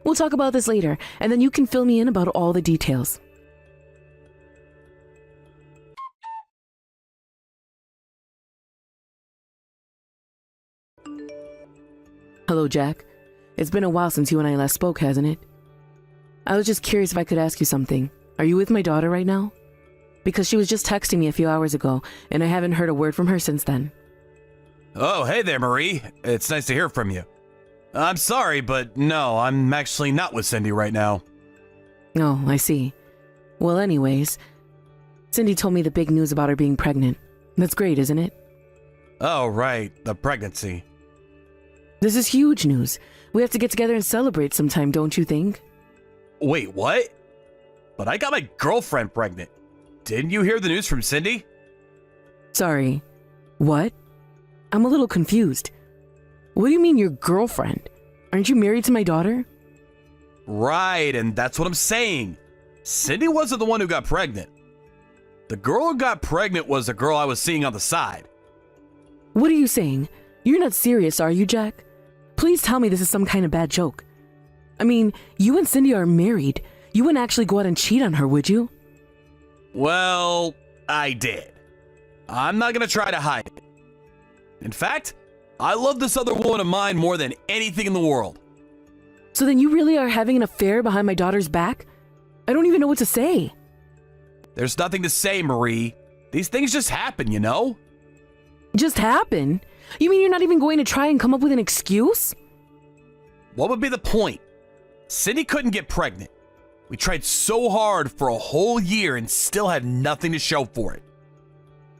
We'll talk about this later, and then you can fill me in about all the details. Hello, Jack. It's been a while since you and I last spoke, hasn't it? I was just curious if I could ask you something. Are you with my daughter right now? Because she was just texting me a few hours ago, and I haven't heard a word from her since then. Oh, hey there, Marie. It's nice to hear from you. I'm sorry, but no, I'm actually not with Cindy right now. Oh, I see. Well, anyways, Cindy told me the big news about her being pregnant. That's great, isn't it? Oh, right, the pregnancy. This is huge news. We have to get together and celebrate sometime, don't you think? Wait, what? But I got my girlfriend pregnant. Didn't you hear the news from Cindy? Sorry. What? I'm a little confused. What do you mean your girlfriend? Aren't you married to my daughter? Right, and that's what I'm saying. Cindy wasn't the one who got pregnant. The girl who got pregnant was the girl I was seeing on the side. What are you saying? You're not serious, are you, Jack? Please tell me this is some kind of bad joke. I mean, you and Cindy are married. You wouldn't actually go out and cheat on her, would you? Well, I did. I'm not gonna try to hide it. In fact, I love this other woman of mine more than anything in the world. So then you really are having an affair behind my daughter's back? I don't even know what to say. There's nothing to say, Marie. These things just happen, you know? Just happen? You mean you're not even going to try and come up with an excuse? What would be the point? Cindy couldn't get pregnant. We tried so hard for a whole year and still had nothing to show for it.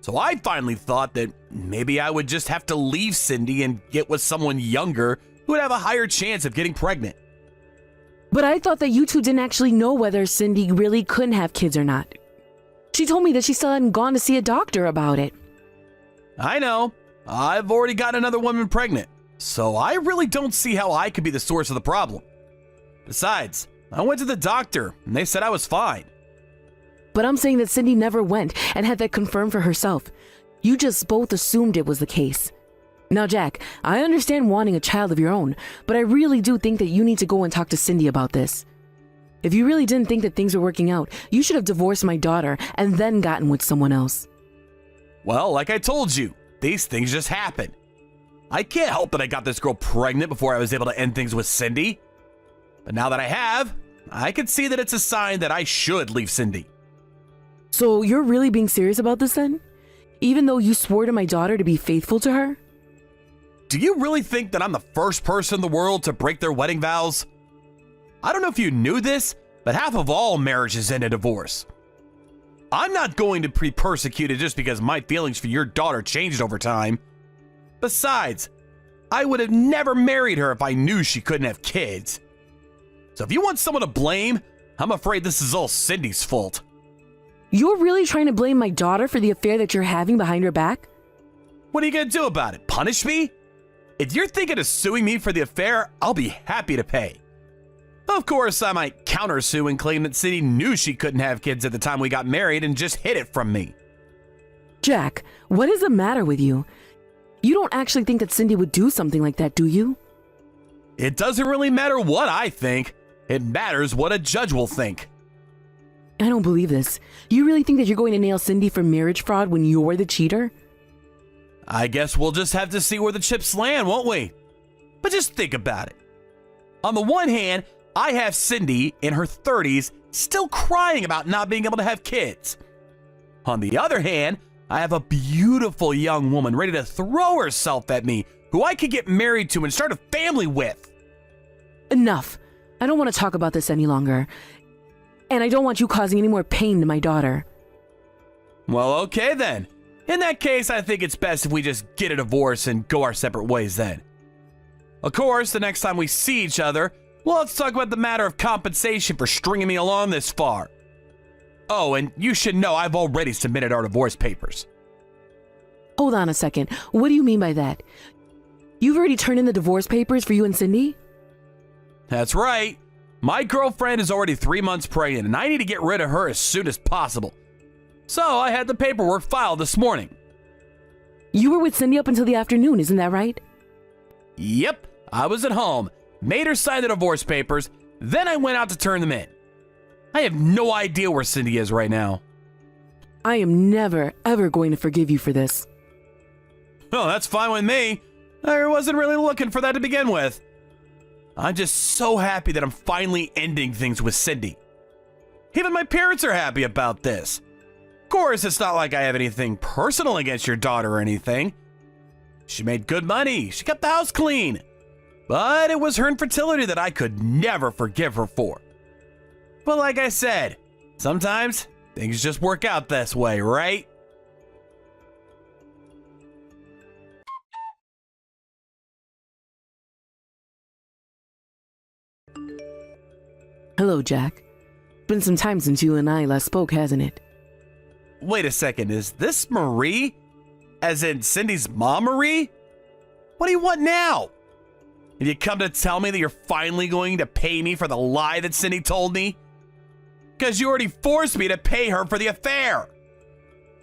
So I finally thought that maybe I would just have to leave Cindy and get with someone younger who would have a higher chance of getting pregnant. But I thought that you two didn't actually know whether Cindy really couldn't have kids or not. She told me that she still hadn't gone to see a doctor about it. I know. I've already got another woman pregnant, so I really don't see how I could be the source of the problem. Besides, I went to the doctor and they said I was fine. But I'm saying that Cindy never went and had that confirmed for herself. You just both assumed it was the case. Now, Jack, I understand wanting a child of your own, but I really do think that you need to go and talk to Cindy about this. If you really didn't think that things were working out, you should have divorced my daughter and then gotten with someone else. Well, like I told you, these things just happen. I can't help that I got this girl pregnant before I was able to end things with Cindy. But now that I have, I can see that it's a sign that I should leave Cindy. So you're really being serious about this then? Even though you swore to my daughter to be faithful to her? Do you really think that I'm the first person in the world to break their wedding vows? I don't know if you knew this, but half of all marriages end in divorce. I'm not going to be persecuted just because my feelings for your daughter changed over time. Besides, I would have never married her if I knew she couldn't have kids. So if you want someone to blame, I'm afraid this is all Cindy's fault. You're really trying to blame my daughter for the affair that you're having behind her back? What are you going to do about it? Punish me? If you're thinking of suing me for the affair, I'll be happy to pay. Of course, I might countersue and claim that Cindy knew she couldn't have kids at the time we got married and just hid it from me. Jack, what is the matter with you? You don't actually think that Cindy would do something like that, do you? It doesn't really matter what I think. It matters what a judge will think. I don't believe this. You really think that you're going to nail Cindy for marriage fraud when you're the cheater? I guess we'll just have to see where the chips land, won't we? But just think about it. On the one hand, I have Cindy in her 30s still crying about not being able to have kids. On the other hand, I have a beautiful young woman ready to throw herself at me who I could get married to and start a family with. Enough. I don't want to talk about this any longer. And I don't want you causing any more pain to my daughter. Well, okay then. In that case, I think it's best if we just get a divorce and go our separate ways then. Of course, the next time we see each other, well, let's talk about the matter of compensation for stringing me along this far. Oh, and you should know I've already submitted our divorce papers. Hold on a second. What do you mean by that? You've already turned in the divorce papers for you and Cindy? That's right. My girlfriend is already 3 months pregnant, and I need to get rid of her as soon as possible. So I had the paperwork filed this morning. You were with Cindy up until the afternoon, isn't that right? Yep, I was at home, made her sign the divorce papers, then I went out to turn them in. I have no idea where Cindy is right now. I am never, ever going to forgive you for this. Oh, that's fine with me. I wasn't really looking for that to begin with. I'm just so happy that I'm finally ending things with Cindy. Even my parents are happy about this. Of course, it's not like I have anything personal against your daughter or anything. She made good money. She kept the house clean. But it was her infertility that I could never forgive her for. But like I said, sometimes things just work out this way, right? Hello, Jack. Been some time since you and I last spoke, hasn't it? Wait a second, is this Marie? As in Cindy's mom, Marie? What do you want now? Have you come to tell me that you're finally going to pay me for the lie that Cindy told me? Because you already forced me to pay her for the affair.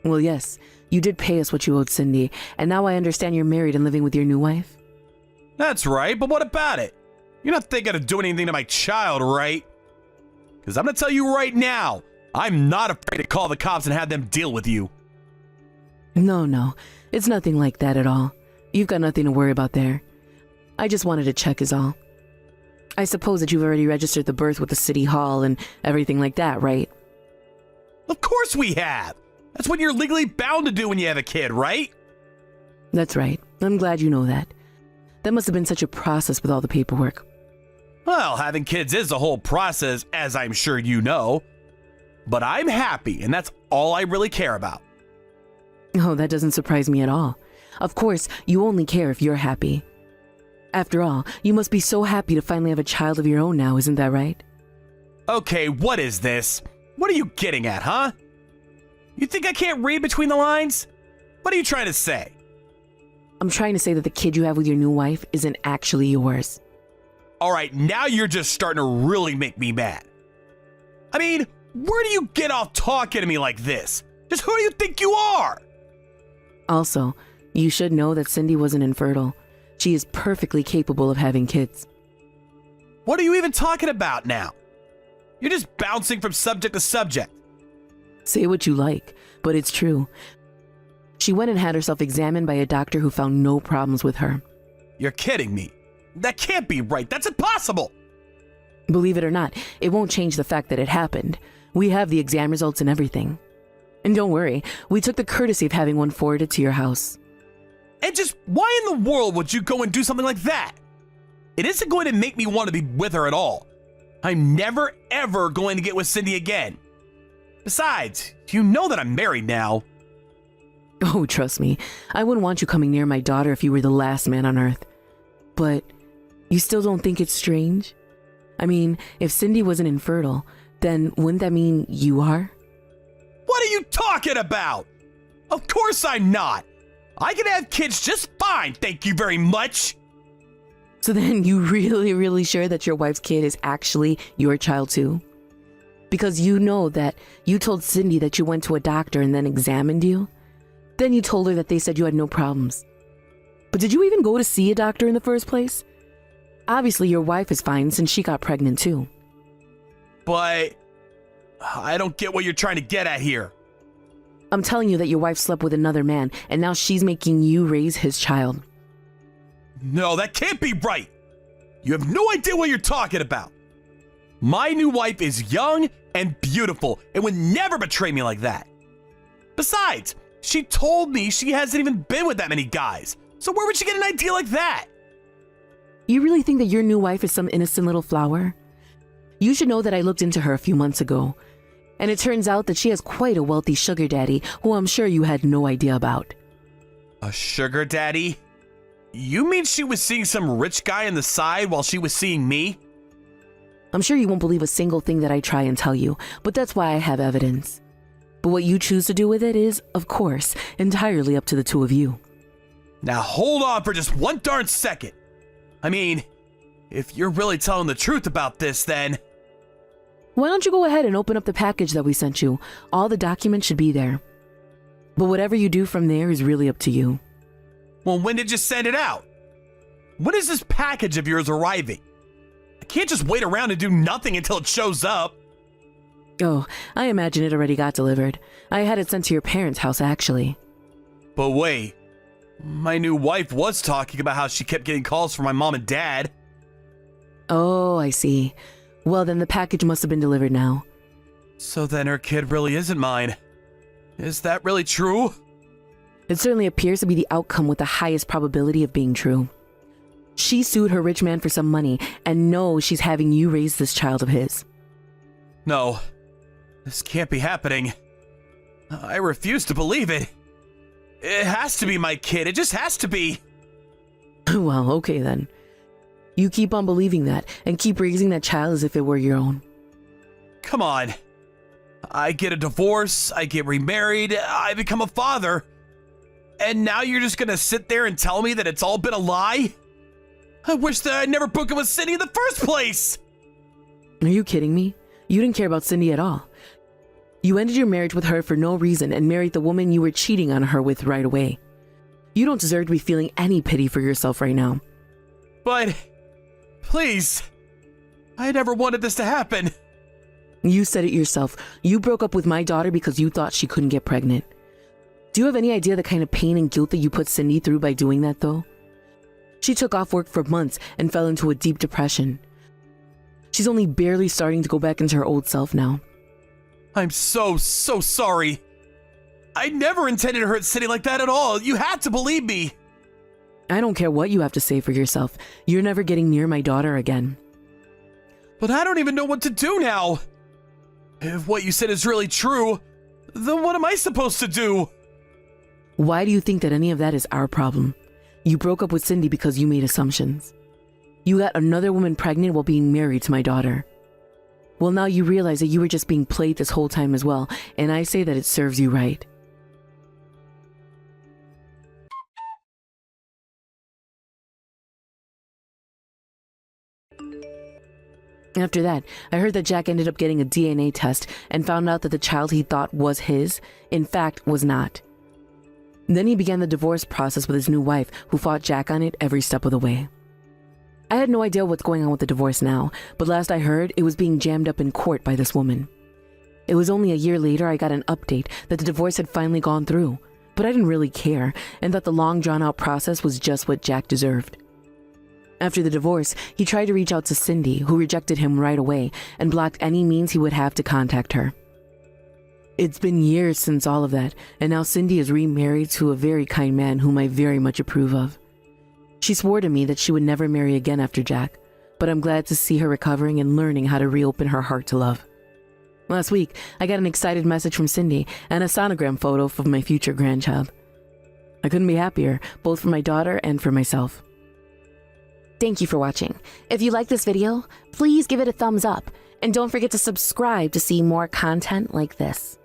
Well, yes, you did pay us what you owed Cindy, and now I understand you're married and living with your new wife. That's right, but what about it? You're not thinking of doing anything to my child, right? Because I'm going to tell you right now, I'm not afraid to call the cops and have them deal with you. No, it's nothing like that at all. You've got nothing to worry about there. I just wanted to check is all. I suppose that you've already registered the birth with the city hall and everything like that, right? Of course we have. That's what you're legally bound to do when you have a kid, right? That's right. I'm glad you know that. That must have been such a process with all the paperwork. Well, having kids is a whole process, as I'm sure you know. But I'm happy, and that's all I really care about. Oh, that doesn't surprise me at all. Of course, you only care if you're happy. After all, you must be so happy to finally have a child of your own now, isn't that right? Okay, what is this? What are you getting at, huh? You think I can't read between the lines? What are you trying to say? I'm trying to say that the kid you have with your new wife isn't actually yours. All right, now you're just starting to really make me mad. I mean, where do you get off talking to me like this? Just who do you think you are? Also, you should know that Cindy wasn't infertile. She is perfectly capable of having kids. What are you even talking about now? You're just bouncing from subject to subject. Say what you like, but it's true. She went and had herself examined by a doctor who found no problems with her. You're kidding me. That can't be right. That's impossible. Believe it or not, it won't change the fact that it happened. We have the exam results and everything. And don't worry, we took the courtesy of having one forwarded to your house. And just why in the world would you go and do something like that? It isn't going to make me want to be with her at all. I'm never, ever going to get with Cindy again. Besides, you know that I'm married now. Oh, trust me, I wouldn't want you coming near my daughter if you were the last man on earth. But you still don't think it's strange? I mean, if Cindy wasn't infertile, then wouldn't that mean you are? What are you talking about? Of course I'm not. I can have kids just fine, thank you very much. So then you really sure that your wife's kid is actually your child too? Because you know that you told Cindy that you went to a doctor and then examined you. Then you told her that they said you had no problems. But did you even go to see a doctor in the first place? Obviously your wife is fine since she got pregnant too. But I don't get what you're trying to get at here. I'm telling you that your wife slept with another man and now she's making you raise his child. No, that can't be right. You have no idea what you're talking about. My new wife is young and beautiful and would never betray me like that. Besides, she told me she hasn't even been with that many guys. So where would she get an idea like that? You really think that your new wife is some innocent little flower? You should know that I looked into her a few months ago. And it turns out that she has quite a wealthy sugar daddy who I'm sure you had no idea about. A sugar daddy? You mean she was seeing some rich guy on the side while she was seeing me? I'm sure you won't believe a single thing that I try and tell you, but that's why I have evidence. But what you choose to do with it is, of course, entirely up to the two of you. Now hold on for just one darn second. I mean, if you're really telling the truth about this, then... Why don't you go ahead and open up the package that we sent you? All the documents should be there. But whatever you do from there is really up to you. Well, when did you send it out? When is this package of yours arriving? I can't just wait around and do nothing until it shows up. Oh, I imagine it already got delivered. I had it sent to your parents' house, actually. But wait, my new wife was talking about how she kept getting calls from my mom and dad. Oh, I see. Well, then the package must have been delivered now. So then her kid really isn't mine. Is that really true? It certainly appears to be the outcome with the highest probability of being true. She sued her rich man for some money and knows she's having you raise this child of his. No, this can't be happening. I refuse to believe it. It has to be my kid. It just has to be. Well, okay then. You keep on believing that and keep raising that child as if it were your own. Come on. I get a divorce, I get remarried, I become a father. And now you're just gonna sit there and tell me that it's all been a lie? I wish that I'd never broken with Cindy in the first place! Are you kidding me? You didn't care about Cindy at all. You ended your marriage with her for no reason and married the woman you were cheating on her with right away. You don't deserve to be feeling any pity for yourself right now. But, please, I never wanted this to happen. You said it yourself. You broke up with my daughter because you thought she couldn't get pregnant. Do you have any idea the kind of pain and guilt that you put Cindy through by doing that, though? She took off work for months and fell into a deep depression. She's only barely starting to go back into her old self now. I'm so sorry. I never intended to hurt Cindy like that at all. You had to believe me. I don't care what you have to say for yourself. You're never getting near my daughter again. But I don't even know what to do now. If what you said is really true, then what am I supposed to do? Why do you think that any of that is our problem? You broke up with Cindy because you made assumptions. You got another woman pregnant while being married to my daughter. Well, now you realize that you were just being played this whole time as well, and I say that it serves you right. After that, I heard that Jack ended up getting a DNA test and found out that the child he thought was his, in fact, was not. Then he began the divorce process with his new wife, who fought Jack on it every step of the way. I had no idea what's going on with the divorce now, but last I heard, it was being jammed up in court by this woman. It was only a year later I got an update that the divorce had finally gone through, but I didn't really care, and that the long drawn-out process was just what Jack deserved. After the divorce, he tried to reach out to Cindy, who rejected him right away and blocked any means he would have to contact her. It's been years since all of that, and now Cindy is remarried to a very kind man whom I very much approve of. She swore to me that she would never marry again after Jack, but I'm glad to see her recovering and learning how to reopen her heart to love. Last week, I got an excited message from Cindy and a sonogram photo of my future grandchild. I couldn't be happier, both for my daughter and for myself. Thank you for watching. If you like this video, please give it a thumbs up, and don't forget to subscribe to see more content like this.